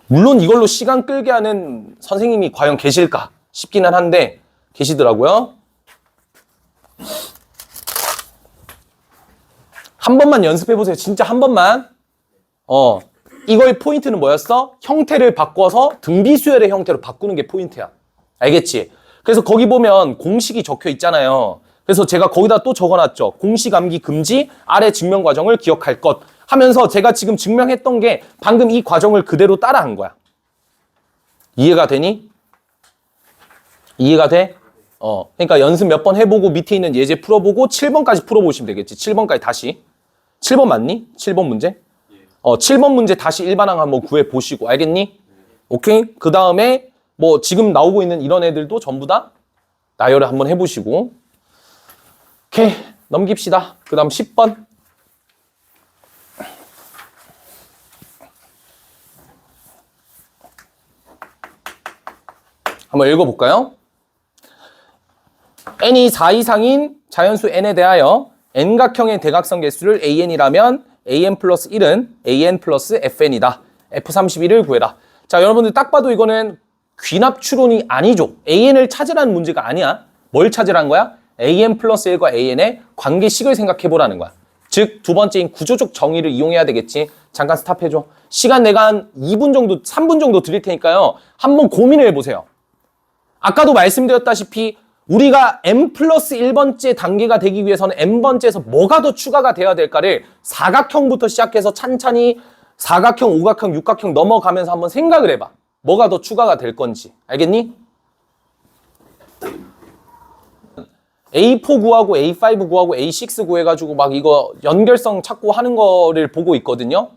S1: 물론 이걸로 시간 끌게 하는 선생님이 과연 계실까 싶기는 한데 계시더라고요. 한 번만 연습해보세요. 진짜 한 번만. 이거의 포인트는 뭐였어? 형태를 바꿔서 등비수열의 형태로 바꾸는 게 포인트야. 알겠지? 그래서 거기 보면 공식이 적혀 있잖아요. 그래서 제가 거기다 또 적어놨죠. 공식 암기 금지, 아래 증명 과정을 기억할 것 하면서 제가 지금 증명했던 게 방금 이 과정을 그대로 따라한 거야. 이해가 되니? 이해가 돼? 그러니까 연습 몇 번 해보고 밑에 있는 예제 풀어보고 7번까지 풀어보시면 되겠지. 7번까지 다시. 7번 맞니? 7번 문제? 7번 문제 다시 일반항 한번 구해보시고. 알겠니? 오케이? 그 다음에 뭐 지금 나오고 있는 이런 애들도 전부 다 나열을 한번 해보시고. 오케이. 넘깁시다. 그 다음 10번. 한번 읽어볼까요? n이 4 이상인 자연수 n에 대하여 n각형의 대각선 개수를 an이라면 an 플러스 1은 an 플러스 fn이다. f31을 구해라. 자, 여러분들 딱 봐도 이거는 귀납 추론이 아니죠. an을 찾으라는 문제가 아니야. 뭘 찾으라는 거야? an 플러스 1과 an의 관계식을 생각해보라는 거야. 즉, 두 번째인 구조적 정의를 이용해야 되겠지. 잠깐 스탑해줘. 시간 내가 한 2분 정도, 3분 정도 드릴 테니까요. 한번 고민을 해보세요. 아까도 말씀드렸다시피 우리가 n 플러스 1번째 단계가 되기 위해서는 n번째에서 뭐가 더 추가가 되어야 될까를 사각형부터 시작해서 찬찬히 사각형, 오각형, 육각형 넘어가면서 한번 생각을 해봐. 뭐가 더 추가가 될 건지. 알겠니? A4 구하고 A5 구하고 A6 구해가지고 막 이거 연결성 찾고 하는 거를 보고 있거든요.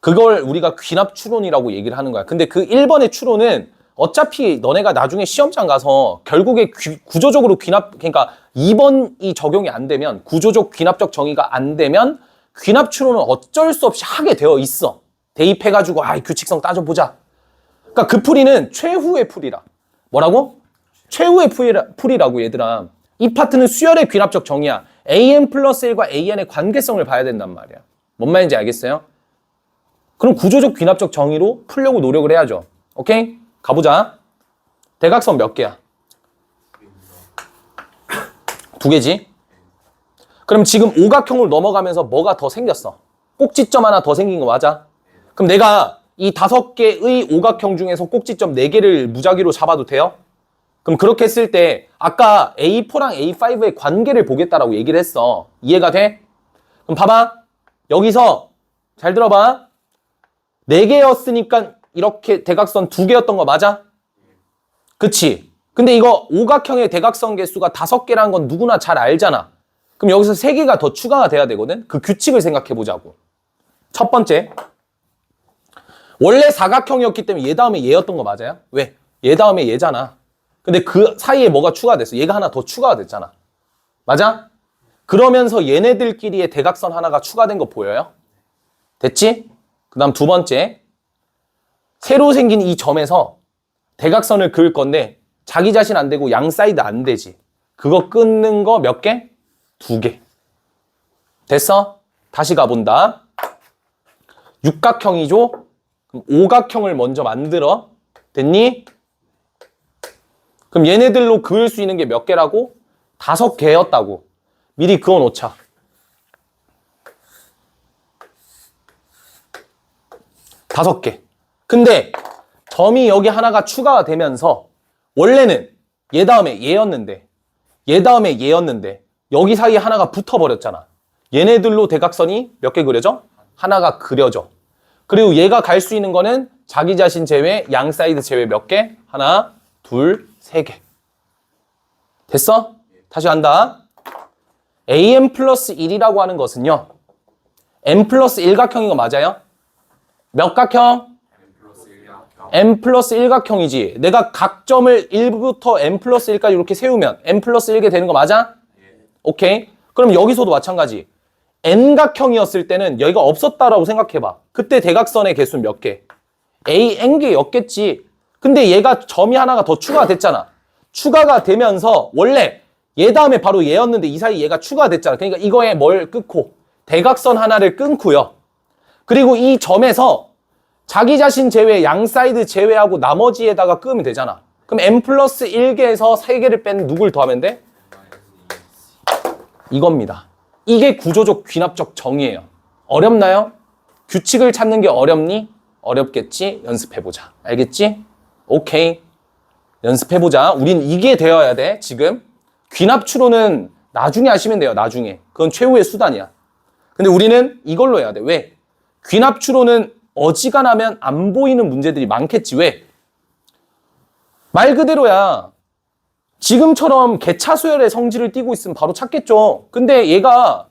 S1: 그걸 우리가 귀납 추론이라고 얘기를 하는 거야. 근데 그 1번의 추론은 어차피 너네가 나중에 시험장 가서 결국에 구조적으로 그러니까 2번이 적용이 안 되면, 구조적 귀납적 정의가 안 되면 귀납 추론은 어쩔 수 없이 하게 되어 있어. 대입해가지고 규칙성 따져보자. 그러니까 그 풀이는 최후의 풀이라. 뭐라고? 최후의 풀이라고 얘들아. 이 파트는 수열의 귀납적 정의야. an 플러스 1과 an의 관계성을 봐야 된단 말이야. 뭔 말인지 알겠어요? 그럼 구조적 귀납적 정의로 풀려고 노력을 해야죠. 오케이? 가보자. 대각선 몇 개야? 두 개지? 그럼 지금 오각형으로 넘어가면서 뭐가 더 생겼어? 꼭지점 하나 더 생긴 거 맞아? 그럼 내가 이 5개의 오각형 중에서 꼭지점 4개를 무작위로 잡아도 돼요? 그럼 그렇게 했을 때 아까 A4랑 A5의 관계를 보겠다라고 얘기를 했어. 이해가 돼? 그럼 봐봐. 여기서 잘 들어봐. 4개였으니까 이렇게 대각선 2개였던 거 맞아? 그치? 근데 이거 오각형의 대각선 개수가 5개라는 건 누구나 잘 알잖아. 그럼 여기서 3개가 더 추가가 돼야 되거든? 그 규칙을 생각해 보자고. 첫 번째. 원래 사각형이었기 때문에 얘 다음에 얘였던 거 맞아요? 왜? 얘 다음에 얘잖아. 근데 그 사이에 뭐가 추가됐어? 얘가 하나 더 추가가 됐잖아. 맞아? 그러면서 얘네들끼리의 대각선 하나가 추가된 거 보여요? 됐지? 그 다음 두 번째. 새로 생긴 이 점에서 대각선을 그을 건데 자기 자신 안 되고 양 사이드 안 되지. 그거 끊는 거 몇 개? 2개. 됐어? 다시 가본다. 육각형이죠? 그럼 오각형을 먼저 만들어. 됐니? 그럼 얘네들로 그을 수 있는 게 몇 개라고? 5개였다고. 미리 그어 놓자. 다섯 개. 근데 점이 여기 하나가 추가가 되면서 원래는 얘 다음에 얘였는데 얘 다음에 얘였는데 여기 사이에 하나가 붙어버렸잖아. 얘네들로 대각선이 몇 개 그려져? 하나가 그려져. 그리고 얘가 갈 수 있는 거는 자기 자신 제외, 양 사이드 제외 몇 개? 하나, 둘, 3개. 됐어? 다시 한다. AM 플러스 1이라고 하는 것은요. M 플러스 1각형인 거 맞아요? 몇 각형? M 플러스 1각형이지. 내가 각점을 1부터 M 플러스 1까지 이렇게 세우면 M 플러스 1개 되는 거 맞아? 오케이. 그럼 여기서도 마찬가지. N각형이었을 때는 여기가 없었다라고 생각해봐. 그때 대각선의 개수는 몇 개? A, N개였겠지. 근데 얘가 점이 하나가 더 추가가 됐잖아. 추가가 되면서 원래 얘 다음에 바로 얘였는데 이 사이 얘가 추가가 됐잖아. 그러니까 이거에 뭘 끊고 대각선 하나를 끊고요. 그리고 이 점에서 자기 자신 제외, 양 사이드 제외하고 나머지에다가 끄면 되잖아. 그럼 M 플러스 1개에서 3개를 뺀 누굴 더하면 돼? 이겁니다. 이게 구조적 귀납적 정의예요. 어렵나요? 규칙을 찾는 게 어렵니? 어렵겠지? 연습해보자. 알겠지? 오케이. 연습해보자. 우린 이게 되어야 돼, 지금. 귀납추론은 나중에 하시면 돼요, 나중에. 그건 최후의 수단이야. 근데 우리는 이걸로 해야 돼. 왜? 귀납추론은 어지간하면 안 보이는 문제들이 많겠지. 왜? 말 그대로야. 지금처럼 개차수열의 성질을 띠고 있으면 바로 찾겠죠. 근데 얘가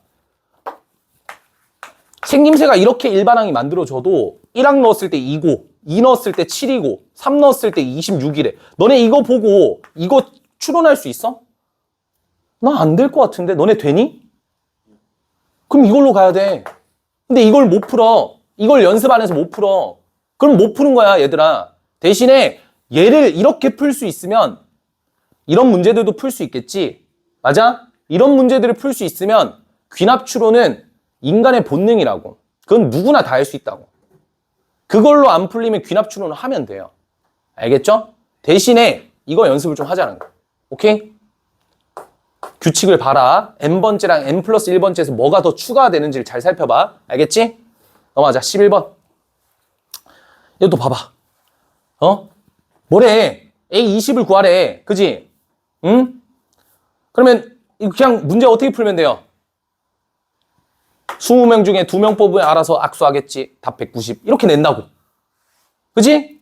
S1: 생김새가 이렇게 일반항이 만들어져도 1항 넣었을 때 2고 2 넣었을 때 7이고 3 넣었을 때 26이래. 너네 이거 보고 이거 추론할 수 있어? 나 안 될 것 같은데. 너네 되니? 그럼 이걸로 가야 돼. 근데 이걸 못 풀어. 이걸 연습 안 해서 못 풀어. 그럼 못 푸는 거야, 얘들아. 대신에 얘를 이렇게 풀 수 있으면 이런 문제들도 풀 수 있겠지. 맞아? 이런 문제들을 풀 수 있으면 귀납추론은 인간의 본능이라고. 그건 누구나 다 할 수 있다고. 그걸로 안 풀리면 귀납추론을 하면 돼요. 알겠죠? 대신에 이거 연습을 좀 하자는 거야. 오케이? 규칙을 봐라. n번째랑 n 플러스 1번째에서 뭐가 더 추가가 되는지를 잘 살펴봐. 알겠지? 넘어가자. 11번. 이것도 봐봐. 뭐래? A20을 구하래. 그지? 응? 그러면 그냥 문제 어떻게 풀면 돼요? 20명 중에 2명 뽑으면 알아서 악수하겠지. 답 190. 이렇게 낸다고. 그지?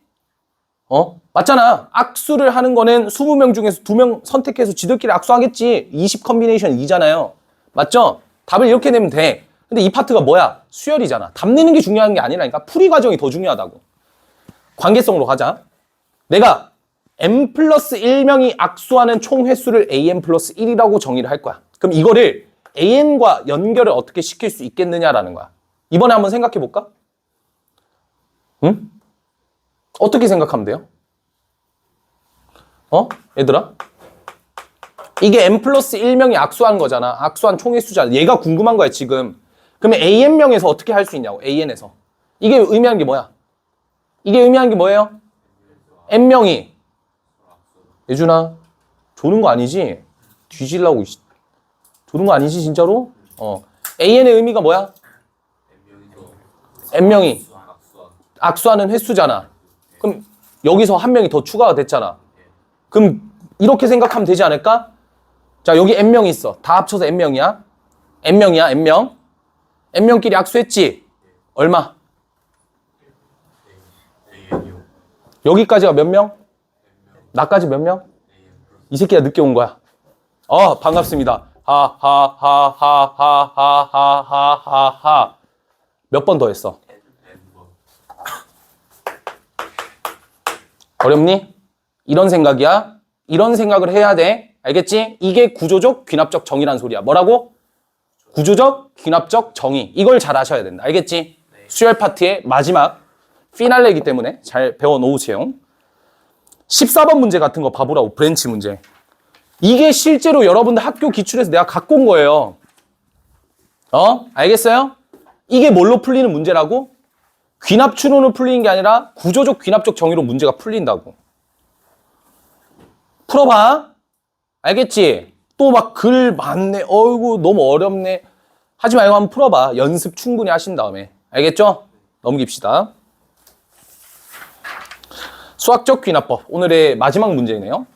S1: 맞잖아. 악수를 하는 거는 20명 중에서 2명 선택해서 지들끼리 악수하겠지. 20 컨비네이션 2잖아요. 맞죠? 답을 이렇게 내면 돼. 근데 이 파트가 뭐야? 수열이잖아. 답 내는 게 중요한 게 아니라니까. 풀이 과정이 더 중요하다고. 관계성으로 가자. 내가 n 플러스 1명이 악수하는 총 횟수를 an 플러스 1이라고 정의를 할 거야. 그럼 이거를 an과 연결을 어떻게 시킬 수 있겠느냐라는 거야. 이번에 한번 생각해 볼까? 응? 어떻게 생각하면 돼요? 얘들아? 이게 n 플러스 1명이 악수한 거잖아. 악수한 총 횟수잖아. 얘가 궁금한 거야, 지금. 그러면 AN명에서 어떻게 할 수 있냐고, AN에서. 이게 의미하는 게 뭐야? 이게 의미하는 게 뭐예요? N명이. 예준아, 조는 거 아니지? 뒤질라고, 조는 거 아니지, 진짜로? AN의 의미가 뭐야? N명이 악수하는 횟수잖아. 그럼 여기서 한 명이 더 추가가 됐잖아. 그럼 이렇게 생각하면 되지 않을까? 자, 여기 N명이 있어. 다 합쳐서 N명이야. N명이야, N명. N명끼리 악수했지? 얼마? 여기까지가 몇 명? 나까지 몇 명? 이 새끼가 늦게 온 거야. 반갑습니다. 하하하하하하하하하. 몇 번 더 했어? 어렵니? 이런 생각이야. 이런 생각을 해야 돼. 알겠지? 이게 구조적 귀납적 정의란 소리야. 뭐라고? 구조적 귀납적 정의. 이걸 잘 아셔야 된다. 알겠지? 수열 파트의 마지막 피날레이기 때문에 잘 배워 놓으세요. 14번 문제 같은 거 봐보라고. 브랜치 문제. 이게 실제로 여러분들 학교 기출에서 내가 갖고 온 거예요. 알겠어요? 이게 뭘로 풀리는 문제라고? 귀납 추론으로 풀리는 게 아니라 구조적 귀납적 정의로 문제가 풀린다고. 풀어봐. 알겠지? 또 막 글 많네. 어이구 너무 어렵네. 하지 말고 한번 풀어봐. 연습 충분히 하신 다음에. 알겠죠? 넘깁시다. 수학적 귀납법. 오늘의 마지막 문제네요.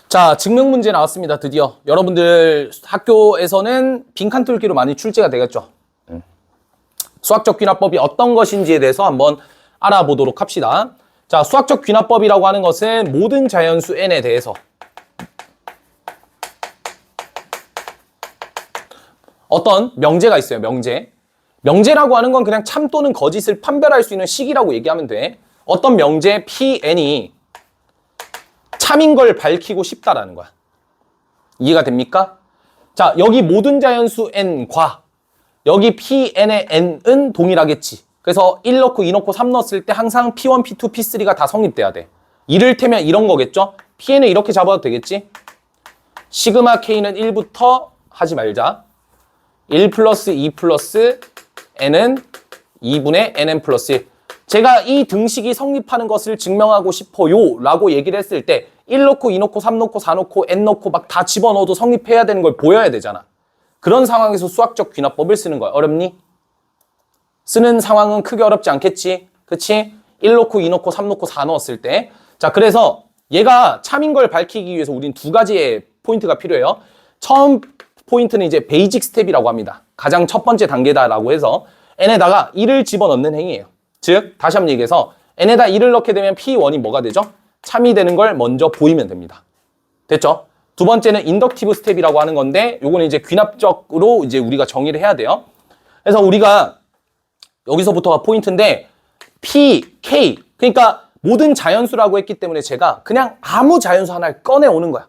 S1: 자, 증명 문제 나왔습니다. 드디어. 여러분들 학교에서는 빈칸 뚫기로 많이 출제가 되겠죠. 수학적 귀납법이 어떤 것인지에 대해서 한번 알아보도록 합시다. 자, 수학적 귀납법이라고 하는 것은 모든 자연수 n에 대해서 어떤 명제가 있어요. 명제. 명제라고 하는 건 그냥 참 또는 거짓을 판별할 수 있는 식이라고 얘기하면 돼. 어떤 명제 Pn이 참인 걸 밝히고 싶다라는 거야. 이해가 됩니까? 자, 여기 모든 자연수 n과 여기 Pn의 n은 동일하겠지. 그래서 1 넣고 2 넣고 3 넣었을 때 항상 P1, P2, P3가 다 성립돼야 돼. 이를테면 이런 거겠죠? Pn은 이렇게 잡아도 되겠지? 시그마 K는 1부터 하지 말자. 1 플러스 2 플러스 n은 2분의 nn 플러스 1. 제가 이 등식이 성립하는 것을 증명하고 싶어요 라고 얘기를 했을 때 1 넣고 2 넣고 3 넣고 4 넣고 n 넣고 막 다 집어넣어도 성립해야 되는 걸 보여야 되잖아. 그런 상황에서 수학적 귀납법을 쓰는 거야. 어렵니? 쓰는 상황은 크게 어렵지 않겠지? 그치? 1 넣고 2 넣고 3 넣고 4 넣었을 때. 자, 그래서 얘가 참인 걸 밝히기 위해서 우린 두 가지의 포인트가 필요해요. 처음 포인트는 이제 베이직 스텝이라고 합니다. 가장 첫 번째 단계다라고 해서 n에다가 1을 집어넣는 행위예요. 즉, 다시 한번 얘기해서 n에다 1을 넣게 되면 P1이 뭐가 되죠? 참이 되는 걸 먼저 보이면 됩니다. 됐죠? 두 번째는 인덕티브 스텝이라고 하는 건데 요거는 이제 귀납적으로 이제 우리가 정의를 해야 돼요. 그래서 우리가 여기서부터가 포인트인데 P, K 그러니까 모든 자연수라고 했기 때문에 제가 그냥 아무 자연수 하나를 꺼내오는 거야.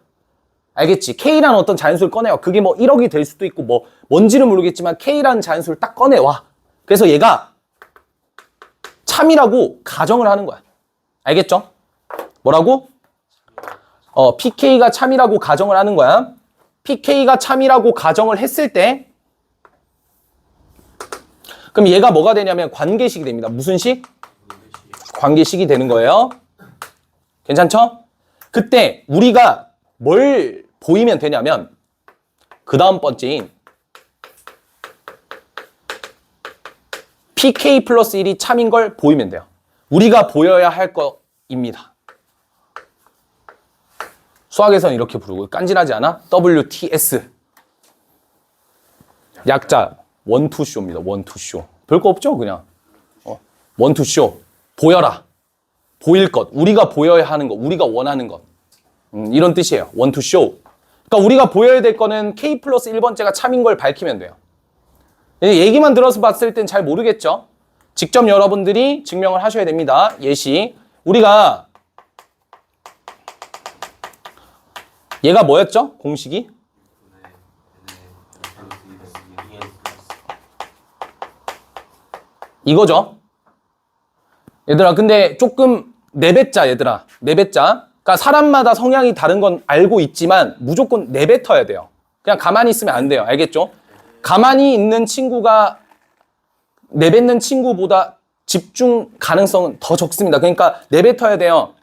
S1: 알겠지? K라는 어떤 자연수를 꺼내와. 그게 뭐 1억이 될 수도 있고 뭐 뭔지는 모르겠지만 K라는 자연수를 딱 꺼내와. 그래서 얘가 참이라고 가정을 하는 거야. 알겠죠? 뭐라고? PK가 참이라고 가정을 하는 거야. PK가 참이라고 가정을 했을 때 그럼 얘가 뭐가 되냐면 관계식이 됩니다. 무슨 식? 관계식이 되는 거예요. 괜찮죠? 그때 우리가 뭘 보이면 되냐면 그 다음 번째인 PK 플러스 1이 참인 걸 보이면 돼요. 우리가 보여야 할 거입니다. 수학에서는 이렇게 부르고 깐진하지 않아? WTS 약자 원투쇼입니다. 원투쇼. 별거 없죠? 그냥 원투쇼. 보여라. 보일 것. 우리가 보여야 하는 것. 우리가 원하는 것. 이런 뜻이에요. 원투쇼. 그러니까 우리가 보여야 될 거는 K 플러스 1번째가 참인 걸 밝히면 돼요. 얘기만 들어서 봤을 땐 잘 모르겠죠? 직접 여러분들이 증명을 하셔야 됩니다. 예시. 우리가 얘가 뭐였죠? 공식이? 이거죠. 얘들아, 근데 조금 내뱉자, 얘들아. 내뱉자. 그러니까 사람마다 성향이 다른 건 알고 있지만 무조건 내뱉어야 돼요. 그냥 가만히 있으면 안 돼요. 알겠죠? 가만히 있는 친구가 내뱉는 친구보다 집중 가능성은 더 적습니다. 그러니까 내뱉어야 돼요.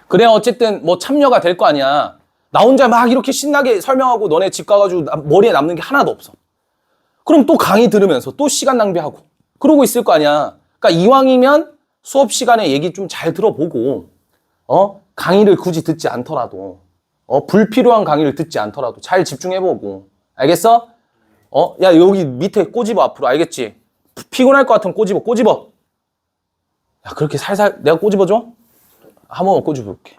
S1: 그래야 어쨌든 뭐 참여가 될 거 아니야. 나 혼자 막 이렇게 신나게 설명하고 너네 집 가가지고 머리에 남는 게 하나도 없어. 그럼 또 강의 들으면서 또 시간 낭비하고 그러고 있을 거 아니야. 그러니까 이왕이면 수업 시간에 얘기 좀 잘 들어보고 강의를 굳이 듣지 않더라도 불필요한 강의를 듣지 않더라도 잘 집중해보고 알겠어? 야 여기 밑에 꼬집어 앞으로 알겠지? 피곤할 것 같으면 꼬집어. 야 그렇게 살살 내가 꼬집어줘? 한 번만 꼬집어볼게.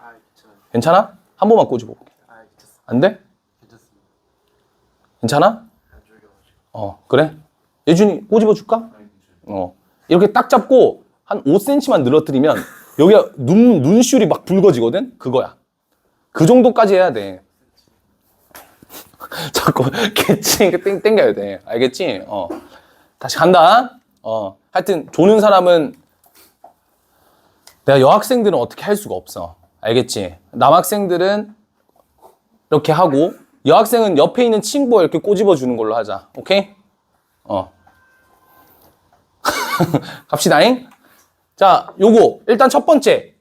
S1: 괜찮아? 한 번만 꼬집어볼게. 안 돼? 괜찮아? 그래? 예준이 꼬집어줄까? 이렇게 딱 잡고 한 5cm만 늘어뜨리면 여기가 눈시울이 막 붉어지거든? 그거야. 그 정도까지 해야 돼. 자꾸 개치니까 땡겨야 돼. 알겠지? 다시 간다. 하여튼 조는 사람은 내가 여학생들은 어떻게 할 수가 없어. 알겠지? 남학생들은 이렇게 하고 여학생은 옆에 있는 친구가 이렇게 꼬집어 주는 걸로 하자. 오케이? 갑시다잉. 자, 요거 일단 첫 번째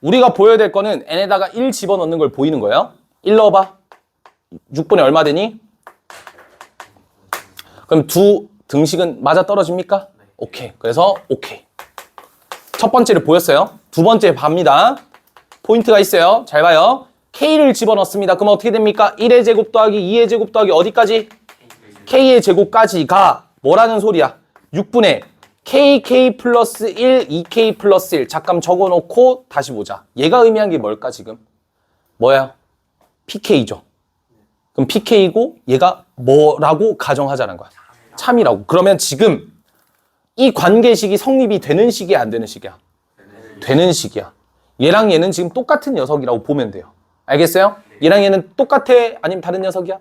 S1: 우리가 보여야 될 거는 n에다가 1 집어넣는 걸 보이는 거예요. 1 넣어봐. 6분의 얼마 되니? 그럼 두 등식은 맞아 떨어집니까? 오케이. 그래서 오케이. 첫 번째를 보였어요. 두 번째 봐입니다. 포인트가 있어요. 잘 봐요. K를 집어넣습니다. 그럼 어떻게 됩니까? 1의 제곱 더하기 2의 제곱 더하기 어디까지? K의 제곱까지가 뭐라는 소리야? 6분의 KK 플러스 1, 2K 플러스 1. 잠깐 적어놓고 다시 보자. 얘가 의미한 게 뭘까 지금? 뭐야? PK죠. 그럼 PK고 얘가 뭐라고 가정하자는 거야? 참이라고. 그러면 지금 이 관계식이 성립이 되는 식이야, 안 되는 식이야? 되는 식이야. 얘랑 얘는 지금 똑같은 녀석이라고 보면 돼요. 알겠어요? 얘랑 얘는 똑같아? 아니면 다른 녀석이야?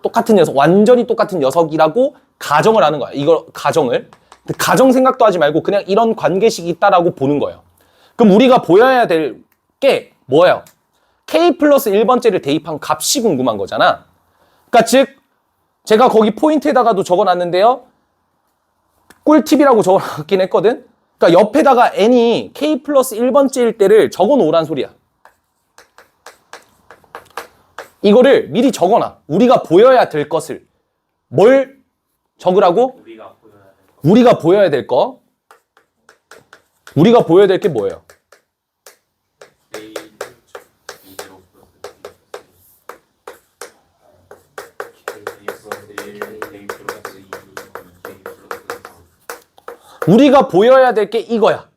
S1: 똑같은 녀석. 완전히 똑같은 녀석이라고 가정을 하는 거야. 이거 가정을. 가정 생각도 하지 말고 그냥 이런 관계식이 있다라고 보는 거예요. 그럼 우리가 보여야 될 게 뭐예요? K 플러스 1번째를 대입한 값이 궁금한 거잖아. 그러니까 즉 제가 거기 포인트에다가도 적어놨는데요. 꿀팁이라고 적어놨긴 했거든. 그러니까 옆에다가 n이 K 플러스 1번째일 때를 적어놓으란 소리야. 이거를 미리 적어놔. 우리가 보여야 될 것을. 뭘 적으라고? 우리가 보여야 될 거. 우리가 보여야 될 게 뭐예요? 우리가 보여야 될 게 이거야.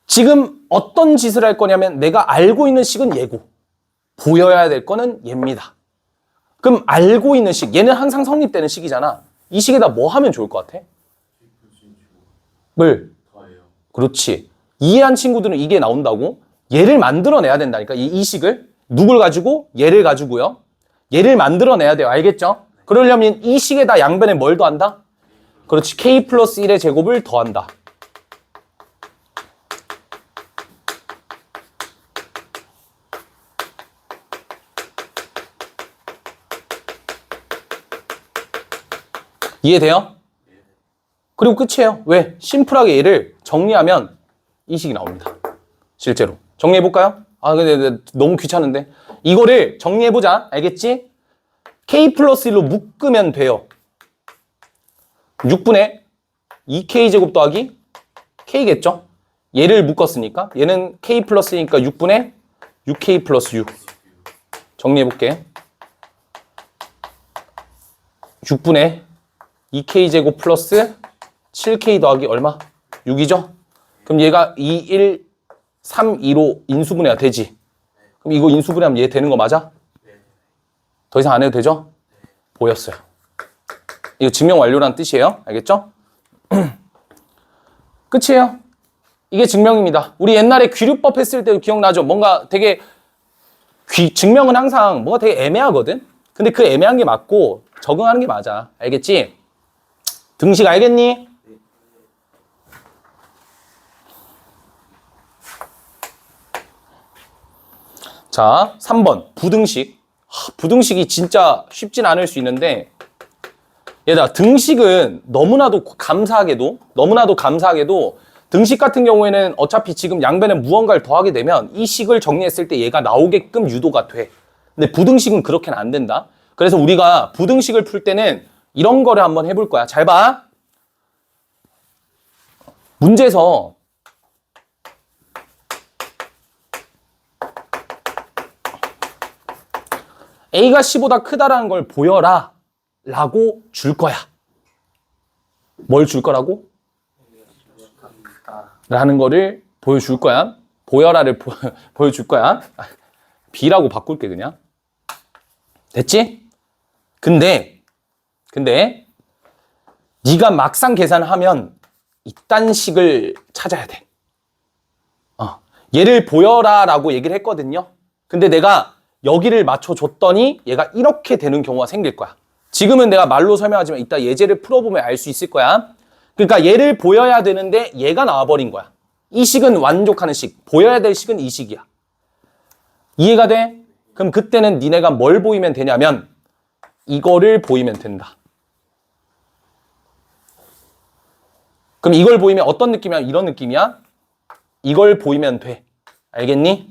S1: 지금 어떤 짓을 할 거냐면 내가 알고 있는 식은 얘고 보여야 될 거는 얘입니다. 그럼 알고 있는 식, 얘는 항상 성립되는 식이잖아. 이 식에다 뭐 하면 좋을 것 같아? 뭘? 그렇지. 이해한 친구들은 이게 나온다고? 얘를 만들어내야 된다니까. 이 식을. 누굴 가지고? 얘를 가지고요. 얘를 만들어내야 돼요. 알겠죠? 그러려면 이 식에다 양변에 뭘 더한다? 그렇지. K 플러스 1의 제곱을 더한다. 이해돼요? 그리고 끝이에요. 왜? 심플하게 얘를 정리하면 이 식이 나옵니다. 실제로. 정리해볼까요? 근데 너무 귀찮은데. 이거를 정리해보자. 알겠지? K 플러스 1로 묶으면 돼요. 6분의 2K 제곱 더하기 K겠죠? 얘를 묶었으니까. 얘는 K 플러스니까 6분의 6K 플러스 6. 정리해볼게. 6분의 2K 제곱 플러스 7K 더하기 얼마? 6이죠? 그럼 얘가 2, 1, 3, 2로 인수분해가 되지? 그럼 이거 인수분해하면 얘 되는 거 맞아? 더 이상 안 해도 되죠? 보였어요. 이거 증명 완료라는 뜻이에요. 알겠죠? 끝이에요. 이게 증명입니다. 우리 옛날에 귀류법 했을 때도 기억나죠? 뭔가 되게 증명은 항상 뭐가 되게 애매하거든? 근데 그 애매한 게 맞고 적응하는 게 맞아. 알겠지? 등식 알겠니? 자, 3번. 부등식. 부등식이 진짜 쉽진 않을 수 있는데, 얘들아, 등식은 너무나도 감사하게도 등식 같은 경우에는 어차피 지금 양변에 무언가를 더하게 되면 이 식을 정리했을 때 얘가 나오게끔 유도가 돼. 근데 부등식은 그렇게는 안 된다. 그래서 우리가 부등식을 풀 때는 이런 거를 한번 해볼 거야. 잘 봐. 문제에서 A가 C보다 크다라는 걸 보여라 라고 줄 거야. 뭘 줄 거라고? 라는 거를 보여줄 거야. 보여라를 보여줄 거야. B라고 바꿀게 그냥. 됐지? 근데 네가 막상 계산하면 이딴 식을 찾아야 돼. 얘를 보여라 라고 얘기를 했거든요. 근데 내가 여기를 맞춰줬더니 얘가 이렇게 되는 경우가 생길 거야. 지금은 내가 말로 설명하지만 이따 예제를 풀어보면 알 수 있을 거야. 그러니까 얘를 보여야 되는데 얘가 나와버린 거야. 이 식은 완족하는 식. 보여야 될 식은 이 식이야. 이해가 돼? 그럼 그때는 니네가 뭘 보이면 되냐면 이거를 보이면 된다. 그럼 이걸 보이면 어떤 느낌이야? 이런 느낌이야? 이걸 보이면 돼. 알겠니?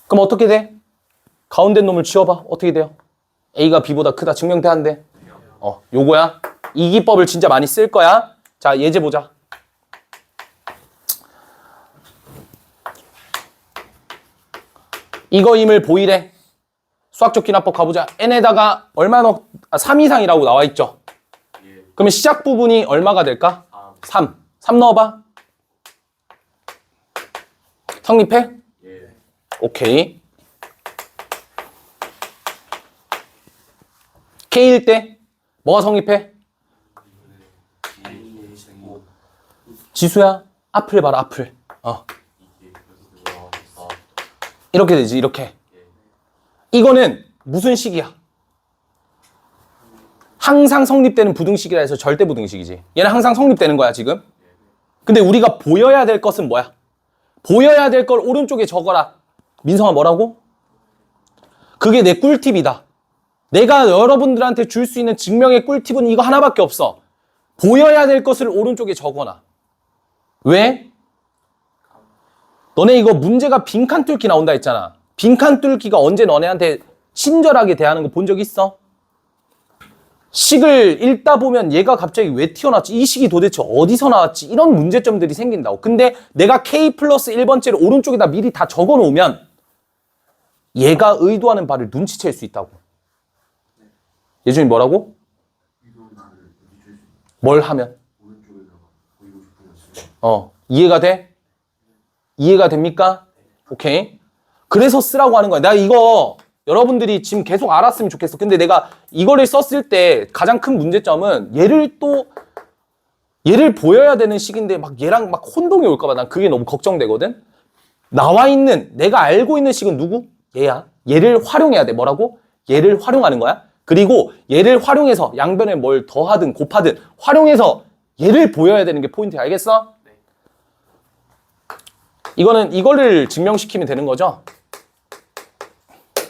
S1: 그럼 어떻게 돼? 가운데 놈을 지워봐. 어떻게 돼요? A가 B보다 크다. 증명돼 안 돼? 요거야. 이 기법을 진짜 많이 쓸 거야. 자, 예제 보자. 이거임을 보이래. 수학적 기납법 가보자. n에다가 얼마 3 이상이라고 나와 있죠. 그러면 시작 부분이 얼마가 될까? 3. 3 넣어봐. 성립해? 오케이. K일 때 뭐가 성립해? 지수야, 앞을 봐라, 앞을. 이렇게 되지, 이렇게. 이거는 무슨 식이야? 항상 성립되는 부등식이라 해서 절대 부등식이지. 얘는 항상 성립되는 거야, 지금. 근데 우리가 보여야 될 것은 뭐야? 보여야 될 걸 오른쪽에 적어라. 민성아, 뭐라고? 그게 내 꿀팁이다. 내가 여러분들한테 줄 수 있는 증명의 꿀팁은 이거 하나밖에 없어. 보여야 될 것을 오른쪽에 적어놔. 왜? 너네 이거 문제가 빈칸 뚫기 나온다 했잖아. 빈칸 뚫기가 언제 너네한테 친절하게 대하는 거 본 적 있어? 식을 읽다 보면 얘가 갑자기 왜 튀어나왔지? 이 식이 도대체 어디서 나왔지? 이런 문제점들이 생긴다고. 근데 내가 K 플러스 1번째를 오른쪽에다 미리 다 적어 놓으면 얘가 의도하는 바를 눈치챌 수 있다고. 예준이 뭐라고? 뭘 하면? 이해가 돼? 이해가 됩니까? 오케이. 그래서 쓰라고 하는 거야. 내가 이거 여러분들이 지금 계속 알았으면 좋겠어. 근데 내가 이거를 썼을 때 가장 큰 문제점은 얘를 보여야 되는 식인데 막 얘랑 막 혼동이 올까봐 난 그게 너무 걱정되거든. 나와 있는 내가 알고 있는 식은 누구? 얘야. 얘를 활용해야 돼. 뭐라고? 얘를 활용하는 거야. 그리고 얘를 활용해서 양변에 뭘 더하든 곱하든 활용해서 얘를 보여야 되는 게 포인트야. 알겠어? 이거를 증명시키면 되는 거죠?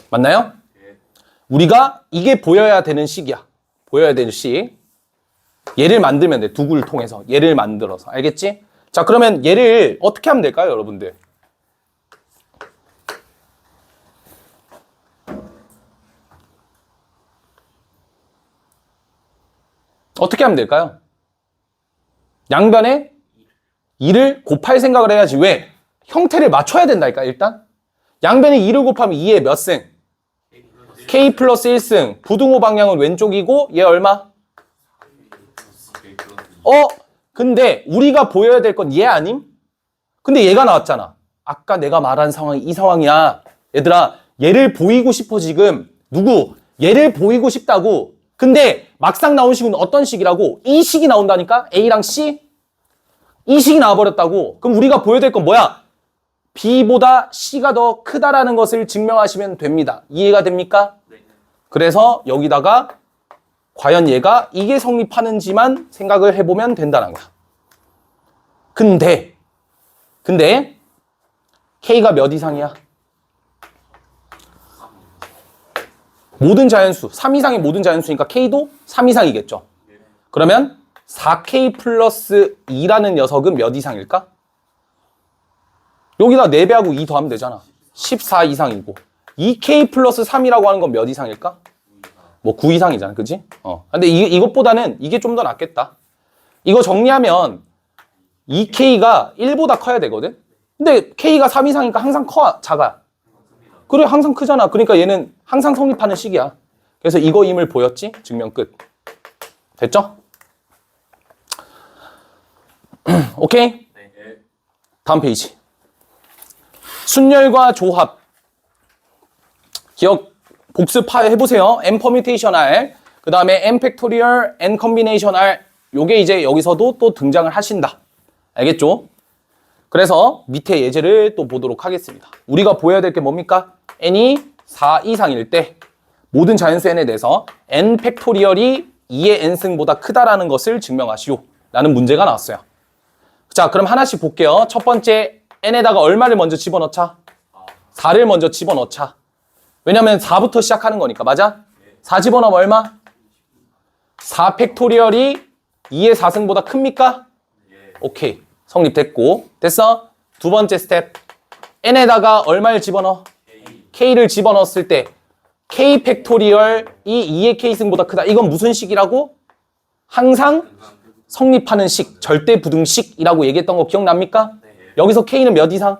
S1: 맞나요? 우리가 이게 보여야 되는 식이야. 보여야 되는 식. 얘를 만들면 돼. 두구를 통해서. 얘를 만들어서. 알겠지? 자, 그러면 얘를 어떻게 하면 될까요, 여러분들? 어떻게 하면 될까요? 양변에 2를 곱할 생각을 해야지. 왜? 형태를 맞춰야 된다니까, 일단. 양변에 2를 곱하면 2의 몇 승? K 플러스 1승. 부등호 방향은 왼쪽이고 얘 얼마? 근데 우리가 보여야 될 건 얘 아님? 근데 얘가 나왔잖아. 아까 내가 말한 상황이 이 상황이야. 얘들아, 얘를 보이고 싶어 지금. 누구? 얘를 보이고 싶다고. 근데 막상 나온 식은 어떤 식이라고? 이 식이 나온다니까? A랑 C? 이 식이 나와버렸다고. 그럼 우리가 보여야 될 건 뭐야? B보다 C가 더 크다라는 것을 증명하시면 됩니다. 이해가 됩니까? 그래서 여기다가 과연 얘가 이게 성립하는지만 생각을 해보면 된다는 거야. 근데 K가 몇 이상이야? 모든 자연수, 3 이상의 모든 자연수니까 K도 3 이상이겠죠. 그러면 4K 플러스 2라는 녀석은 몇 이상일까? 여기다 4배하고 2 더하면 되잖아. 14 이상이고 2K 플러스 3이라고 하는 건 몇 이상일까? 뭐 9 이상이잖아. 그지? 근데 이것보다는 이게 좀 더 낫겠다. 이거 정리하면 2K가 1보다 커야 되거든? 근데 K가 3 이상이니까 항상 커, 작아? 그래, 항상 크잖아. 그러니까 얘는 항상 성립하는 식이야. 그래서 이거임을 보였지? 증명 끝. 됐죠? 오케이? 다음 페이지. 순열과 조합. 기억, 복습해보세요. n permutation R, 그 다음에 n 팩토리얼, n combination R. 요게 이제 여기서도 또 등장을 하신다. 알겠죠? 그래서 밑에 예제를 또 보도록 하겠습니다. 우리가 보여야 될 게 뭡니까? n이 4 이상일 때 모든 자연수 n에 대해서 n 팩토리얼이 2의 n승보다 크다라는 것을 증명하시오. 라는 문제가 나왔어요. 자, 그럼 하나씩 볼게요. 첫 번째, n에다가 얼마를 먼저 집어넣자? 4를 먼저 집어넣자. 왜냐면 4부터 시작하는 거니까. 맞아? 4 집어넣으면 얼마? 4 팩토리얼이 2의 4승보다 큽니까? 오케이. 성립됐고. 됐어? 두 번째 스텝. n에다가 얼마를 집어넣어? k를 집어넣었을 때 k 팩토리얼이 2의 k승보다 크다. 이건 무슨 식이라고? 항상 성립하는 식, 절대 부등식이라고 얘기했던 거 기억납니까? 여기서 k는 몇 이상?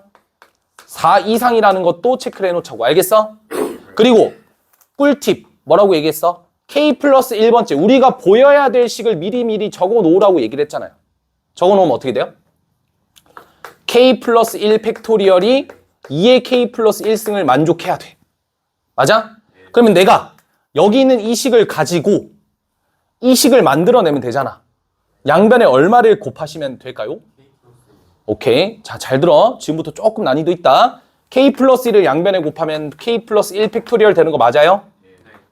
S1: 4 이상이라는 것도 체크를 해놓자고. 알겠어? 그리고 꿀팁. 뭐라고 얘기했어? k 플러스 1번째. 우리가 보여야 될 식을 미리미리 적어 놓으라고 얘기를 했잖아요. 적어 놓으면 어떻게 돼요? k 플러스 1 팩토리얼이 2의 k 플러스 1승을 만족해야 돼. 맞아? 그러면 내가 여기 있는 이 식을 가지고 이 식을 만들어내면 되잖아. 양변에 얼마를 곱하시면 될까요? 오케이. 자, 잘 들어. 지금부터 조금 난이도 있다. k 플러스 1을 양변에 곱하면 k 플러스 1 팩토리얼 되는 거 맞아요?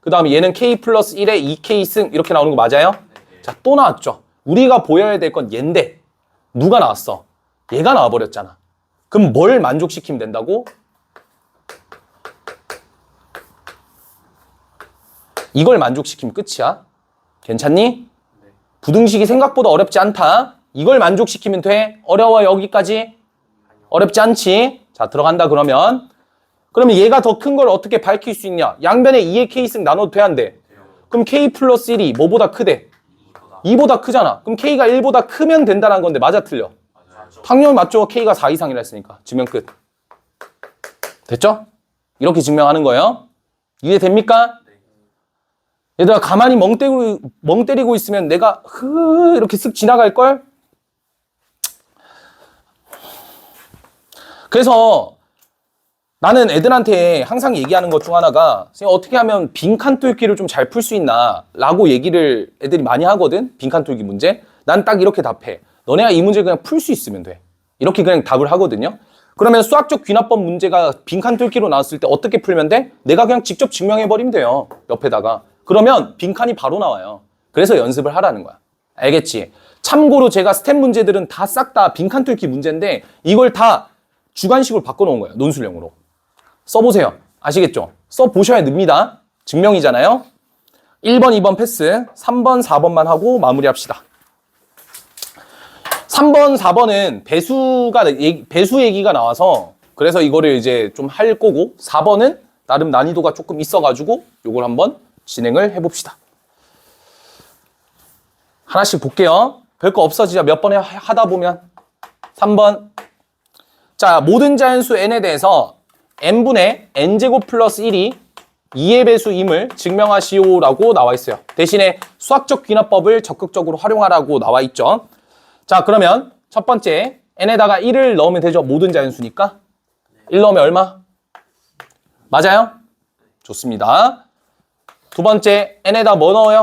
S1: 그 다음에 얘는 k 플러스 1에 2k승 이렇게 나오는 거 맞아요? 자, 또 나왔죠. 우리가 보여야 될 건 얘인데 누가 나왔어? 얘가 나와버렸잖아. 그럼 뭘 만족시키면 된다고? 이걸 만족시키면 끝이야. 괜찮니? 부등식이 생각보다 어렵지 않다. 이걸 만족시키면 돼. 어려워 여기까지? 어렵지 않지? 자, 들어간다 그러면 얘가 더 큰 걸 어떻게 밝힐 수 있냐? 양변에 2의 k승 나눠도 돼, 안 돼? 그럼 k 플러스 1이 뭐보다 크대? 2보다 크잖아. 그럼 k가 1보다 크면 된다는 건데 맞아 틀려? 당연히 맞죠. k가 4 이상이라 했으니까. 증명 끝. 됐죠? 이렇게 증명하는 거예요. 이해됩니까? 얘들아 가만히 멍 때리고 있으면 내가 이렇게 쓱 지나갈걸? 그래서 나는 애들한테 항상 얘기하는 것 중 하나가 선생님 어떻게 하면 빈칸 뚫기를 좀 잘 풀 수 있나 라고 얘기를 애들이 많이 하거든. 빈칸 뚫기 문제. 난 딱 이렇게 답해. 너네가 이 문제 그냥 풀 수 있으면 돼. 이렇게 그냥 답을 하거든요. 그러면 수학적 귀납법 문제가 빈칸 뚫기로 나왔을 때 어떻게 풀면 돼? 내가 그냥 직접 증명해버리면 돼요. 옆에다가. 그러면 빈칸이 바로 나와요. 그래서 연습을 하라는 거야. 알겠지? 참고로 제가 스텝 문제들은 다 싹 다 빈칸 뚫기 문제인데 이걸 다 주관식으로 바꿔놓은 거예요. 논술형으로. 써보세요. 아시겠죠? 써보셔야 늡니다. 증명이잖아요. 1번, 2번 패스, 3번, 4번만 하고 마무리합시다. 3번, 4번은 배수 얘기가 나와서 그래서 이거를 이제 좀 할 거고 4번은 나름 난이도가 조금 있어가지고 이걸 한번 진행을 해봅시다. 하나씩 볼게요. 별거 없어 진짜 몇 번에 하다 보면. 3번. 자, 모든 자연수 n에 대해서 n분의 n제곱 플러스 1이 2의 배수임을 증명하시오라고 나와 있어요. 대신에 수학적 귀납법을 적극적으로 활용하라고 나와 있죠. 자, 그러면 첫 번째 n에다가 1을 넣으면 되죠. 모든 자연수니까. 1 넣으면 얼마? 맞아요? 좋습니다. 두 번째 n에다 뭐 넣어요?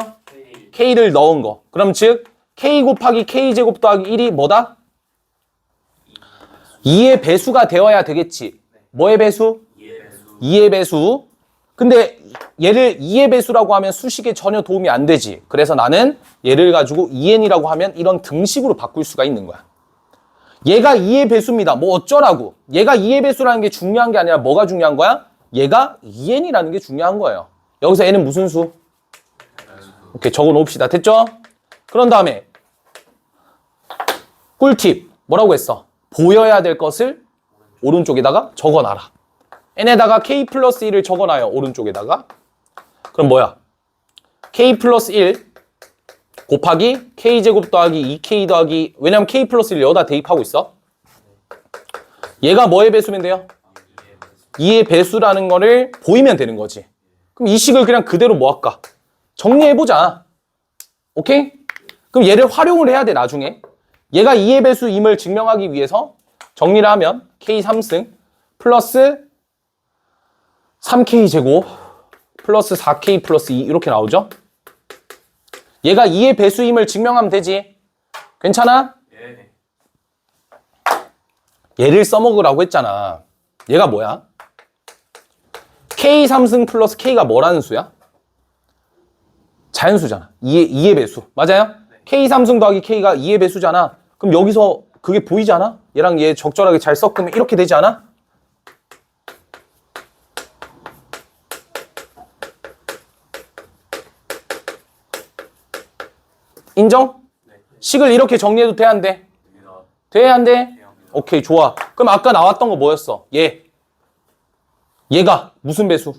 S1: k를 넣은 거. 그럼 즉 k 곱하기 k제곱 더하기 1이 뭐다? 2의 배수가 되어야 되겠지. 뭐의 배수?
S2: 2의 배수.
S1: 2의 배수. 근데 얘를 2의 배수라고 하면 수식에 전혀 도움이 안 되지. 그래서 나는 얘를 가지고 2n이라고 하면 이런 등식으로 바꿀 수가 있는 거야. 얘가 2의 배수입니다. 뭐 어쩌라고. 얘가 2의 배수라는 게 중요한 게 아니라 뭐가 중요한 거야? 얘가 2n이라는 게 중요한 거예요. 여기서 n은 무슨 수? 오케이, 적어 놓읍시다. 됐죠? 그런 다음에 꿀팁. 뭐라고 했어? 보여야 될 것을 오른쪽에다가 적어놔라. n에다가 k 플러스 1을 적어놔요. 오른쪽에다가. 그럼 뭐야? k 플러스 1 곱하기 k제곱 더하기 2k 더하기, 왜냐면 k 플러스 1 여기다 대입하고 있어. 얘가 뭐의 배수면 돼요? 2의 배수라는 거를 보이면 되는 거지. 그럼 이 식을 그냥 그대로 뭐 할까? 정리해보자. 오케이? 그럼 얘를 활용을 해야 돼, 나중에. 얘가 2의 배수임을 증명하기 위해서 정리를 하면 k 3승 플러스 3k 제곱 플러스 4k 플러스 2 이렇게 나오죠? 얘가 2의 배수임을 증명하면 되지. 괜찮아?
S2: 예.
S1: 얘를 써먹으라고 했잖아. 얘가 뭐야? k 3승 플러스 k가 뭐라는 수야? 자연수잖아. 2의 배수. 맞아요? k 3승 더하기 k가 2의 배수잖아. 그럼 여기서 그게 보이지 않아? 얘랑 얘 적절하게 잘 섞으면 이렇게 되지 않아? 인정? 식을 이렇게 정리해도 돼, 안 돼? 돼, 안 돼? 오케이, 좋아. 그럼 아까 나왔던 거 뭐였어? 얘가 무슨 배수?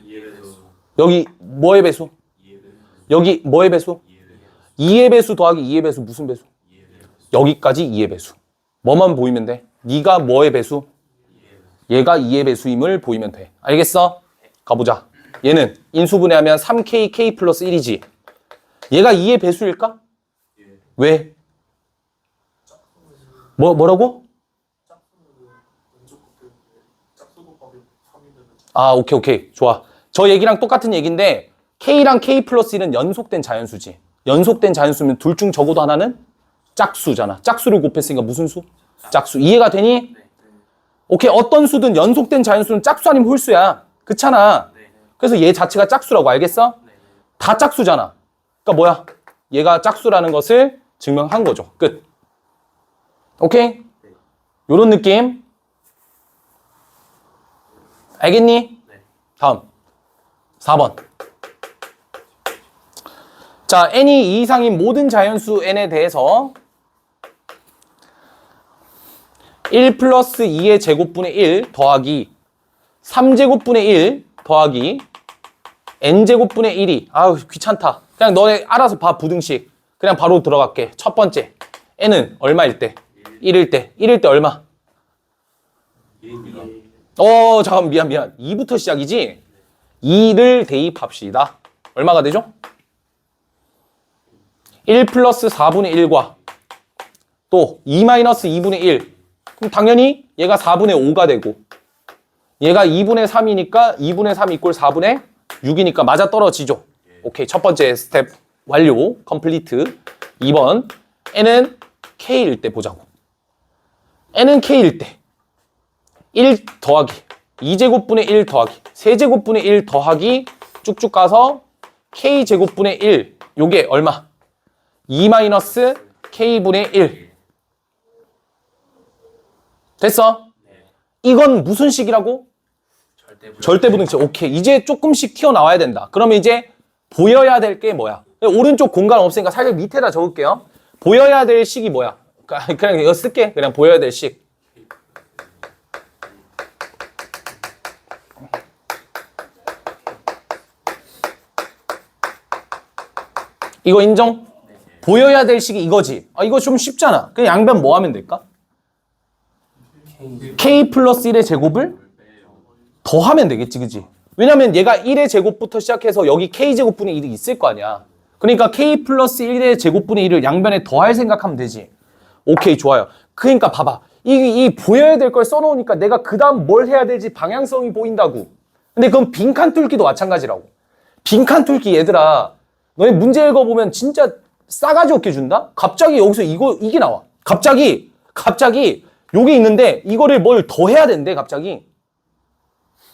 S2: 2의 배수.
S1: 여기 뭐의 배수?
S2: 2의 배수.
S1: 여기 뭐의 배수?
S2: 2의 배수.
S1: 2의 배수 더하기 2의 배수 무슨 배수?
S2: 2의 배수.
S1: 여기까지 2의 배수. 뭐만 보이면 돼? 네가 뭐의 배수? 얘가 2의 배수임을 보이면 돼. 알겠어? 가보자. 얘는 인수분해하면 3k, k 플러스 1이지. 얘가 2의 배수일까?
S2: 예.
S1: 왜? 뭐라고? 아, 오케이. 좋아. 저 얘기랑 똑같은 얘기인데 K랑 K 플러스 1은 연속된 자연수지. 연속된 자연수면 둘 중 적어도 하나는 짝수잖아. 짝수를 곱했으니까 무슨 수? 짝수. 이해가 되니? 오케이. 어떤 수든 연속된 자연수는 짝수 아니면 홀수야. 그렇잖아. 그래서 얘 자체가 짝수라고. 알겠어? 다 짝수잖아. 그러니까 뭐야? 얘가 짝수라는 것을 증명한 거죠. 끝. 오케이? 요런 느낌. 알겠니? 다음 4번. 자, n이 2 이상인 모든 자연수 n에 대해서 1 플러스 2의 제곱분의 1 더하기 3제곱분의 1 더하기 n제곱분의 1이, 아우 귀찮다. 그냥 너네 알아서 봐. 부등식. 그냥 바로 들어갈게. 첫 번째, n은 얼마일 때? 1일 때. 1일 때 얼마?
S2: 1입니다.
S1: 잠깐 미안. 2부터 시작이지? 2를 대입합시다. 얼마가 되죠? 1 플러스 4분의 1과 또 2 마이너스 2분의 1. 그럼 당연히 얘가 4분의 5가 되고 얘가 2분의 3이니까 2분의 3 이꼴 4분의 6이니까 맞아 떨어지죠. 오케이. 첫 번째 스텝 완료. 컴플리트. 2번. n은 k일 때 보자고. n은 k일 때 1 더하기 2제곱분의 1 더하기 3제곱분의 1 더하기 쭉쭉 가서 k제곱분의 1. 요게 얼마? 2 마이너스 k분의 1. 됐어? 이건 무슨 식이라고? 절대부등식. 오케이. 이제 조금씩 튀어나와야 된다. 그러면 이제 보여야 될 게 뭐야? 오른쪽 공간 없으니까 살짝 밑에다 적을게요. 보여야 될 식이 뭐야? 그냥 이거 쓸게. 그냥 보여야 될 식. 이거 인정? 보여야 될 식이 이거지. 이거 좀 쉽잖아. 그냥 양변 뭐 하면 될까? k 플러스 1의 제곱을 더하면 되겠지, 그지? 왜냐면 얘가 1의 제곱부터 시작해서 여기 k제곱분의 1이 있을 거 아니야. 그러니까 k 플러스 1의 제곱분의 1을 양변에 더할 생각하면 되지. 오케이, 좋아요. 그러니까 봐봐. 이 보여야 될 걸 써놓으니까 내가 그 다음 뭘 해야 될지 방향성이 보인다고. 근데 그건 빈칸 뚫기도 마찬가지라고. 빈칸 뚫기 얘들아. 너네 문제 읽어보면 진짜 싸가지 없게 준다? 갑자기 여기서 이게 나와. 갑자기 요게 있는데 이거를 뭘 더 해야 된대 갑자기.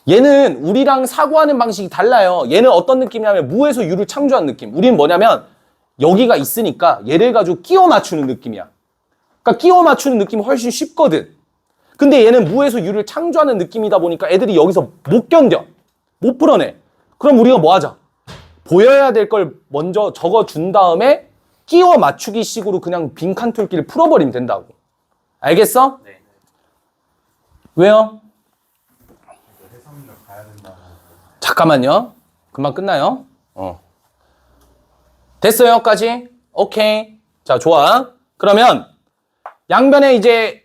S1: 얘는 우리랑 사고하는 방식이 달라요. 얘는 어떤 느낌이냐면 무에서 유를 창조한 느낌. 우리는 뭐냐면 여기가 있으니까 얘를 가지고 끼워 맞추는 느낌이야. 그러니까 끼워 맞추는 느낌이 훨씬 쉽거든. 근데 얘는 무에서 유를 창조하는 느낌이다 보니까 애들이 여기서 못 견뎌. 못 풀어내. 그럼 우리가 뭐 하자? 보여야 될 걸 먼저 적어준 다음에 끼워 맞추기 식으로 그냥 빈칸 뚫기를 풀어버리면 된다고. 알겠어?
S2: 네.
S1: 왜요?
S3: 해석력 가야 된다고.
S1: 잠깐만요. 금방 끝나요. 됐어요, 여기까지? 오케이. 자, 좋아. 그러면 양변에 이제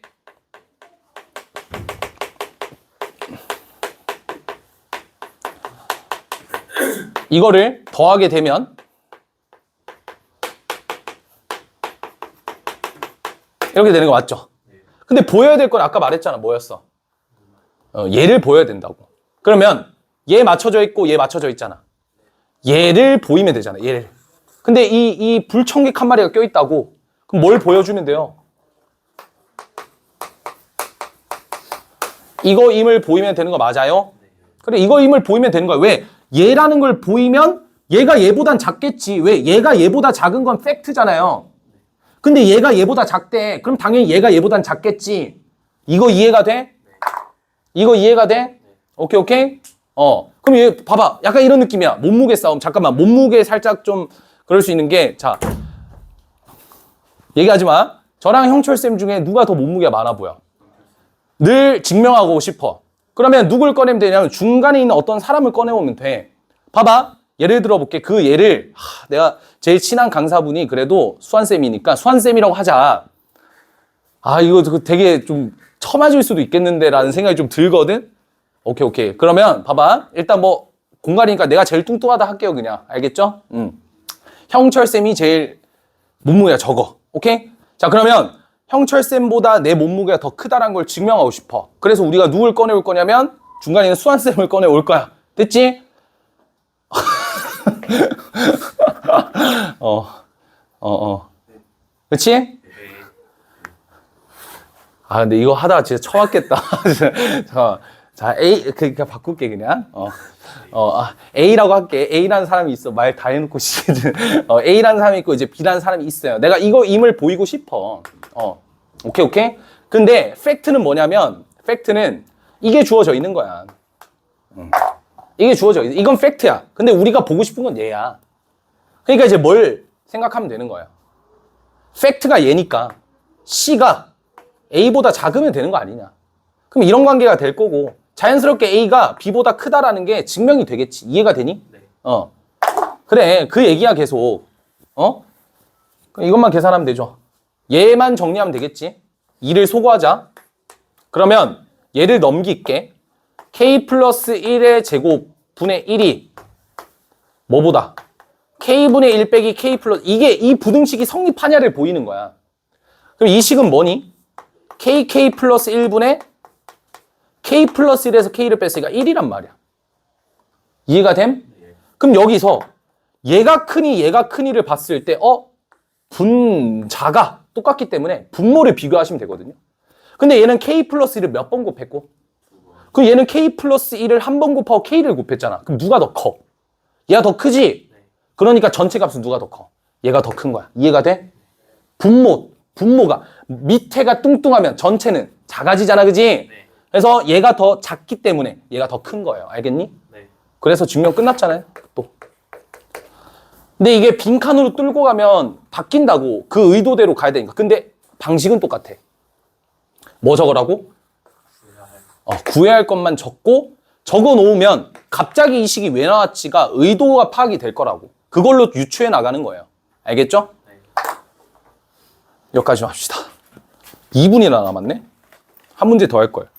S1: 이거를 더하게 되면 이렇게 되는 거 맞죠? 근데 보여야 될 건 아까 말했잖아. 뭐였어? 얘를 보여야 된다고. 그러면 얘 맞춰져 있고 얘 맞춰져 있잖아. 얘를 보이면 되잖아. 얘를. 근데 이 불청객 한 마리가 껴있다고. 그럼 뭘 보여주면 돼요? 이거임을 보이면 되는 거 맞아요? 그래, 이거임을 보이면 되는 거야. 왜? 얘라는 걸 보이면 얘가 얘보단 작겠지. 왜? 얘가 얘보다 작은 건 팩트잖아요. 근데 얘가 얘보다 작대. 그럼 당연히 얘가 얘보단 작겠지. 이거 이해가 돼? 이거 이해가 돼? 오케이, 오케이? 그럼 얘 봐봐. 약간 이런 느낌이야. 몸무게 싸움. 잠깐만. 몸무게 살짝 좀 그럴 수 있는 게, 자, 얘기하지 마. 저랑 형철쌤 중에 누가 더 몸무게가 많아 보여? 늘 증명하고 싶어. 그러면 누굴 꺼내면 되냐면 중간에 있는 어떤 사람을 꺼내오면 돼. 봐봐. 예를 들어볼게. 그 예를 내가 제일 친한 강사분이 그래도 수환쌤이니까 수환쌤이라고 하자. 이거 되게 좀 처맞을 수도 있겠는데 라는 생각이 좀 들거든. 오케이, 오케이. 그러면 봐봐. 일단 뭐 공간이니까 내가 제일 뚱뚱하다 할게요. 그냥. 알겠죠? 형철쌤이 제일 몸무게가 적어. 오케이? 자, 그러면 형철쌤보다 내 몸무게가 더 크다는 걸 증명하고 싶어. 그래서 우리가 누굴 꺼내올 거냐면 중간에 있는 수환쌤을 꺼내올 거야. 됐지? 그치? 근데 이거 하다가 진짜 처맞겠다. 자, A, 그러니까 바꿀게, 그냥. A라고 할게. A라는 사람이 있어. 말 다 해놓고, A라는 사람이 있고, 이제 B라는 사람이 있어요. 내가 이거 임을 보이고 싶어. 오케이, 오케이? 근데, 팩트는 뭐냐면, 팩트는 이게 주어져 있는 거야. 이게 주어져 있는, 이건 팩트야. 근데 우리가 보고 싶은 건 얘야. 그러니까 이제 뭘 생각하면 되는 거야. 팩트가 얘니까, C가 A보다 작으면 되는 거 아니냐. 그럼 이런 관계가 될 거고, 자연스럽게 A가 B보다 크다라는 게 증명이 되겠지. 이해가 되니?
S2: 네.
S1: 그래, 그 얘기야, 계속. 그럼 이것만 계산하면 되죠. 얘만 정리하면 되겠지. 2를 소거하자. 그러면 얘를 넘길게. K 플러스 1의 제곱 분의 1이 뭐보다? K분의 1 빼기 K 플러스, 이게 이 부등식이 성립하냐를 보이는 거야. 그럼 이 식은 뭐니? KK 플러스 1분의 K 플러스 1에서 K를 뺐으니까 1이란 말이야. 이해가 됨? 그럼 여기서 얘가 크니 얘가 크니를 봤을 때 분자가 똑같기 때문에 분모를 비교하시면 되거든요. 근데 얘는 K 플러스 1을 몇 번 곱했고? 그럼 얘는 K 플러스 1을 한 번 곱하고 K를 곱했잖아. 그럼 누가 더 커? 얘가 더 크지? 그러니까 전체 값은 누가 더 커? 얘가 더 큰 거야. 이해가 돼? 분모가 밑에가 뚱뚱하면 전체는 작아지잖아, 그지?
S2: 네.
S1: 그래서 얘가 더 작기 때문에 얘가 더 큰 거예요. 알겠니?
S2: 네.
S1: 그래서 증명 끝났잖아요. 또. 근데 이게 빈칸으로 뚫고 가면 바뀐다고. 그 의도대로 가야 되니까. 근데 방식은 똑같아. 뭐 적으라고? 구해야 할 것만 적고 적어 놓으면 갑자기 이 식이 왜 나왔지가 의도가 파악이 될 거라고. 그걸로 유추해 나가는 거예요. 알겠죠?
S2: 네.
S1: 여기까지 합시다. 2분이나 남았네? 한 문제 더 할 거예요.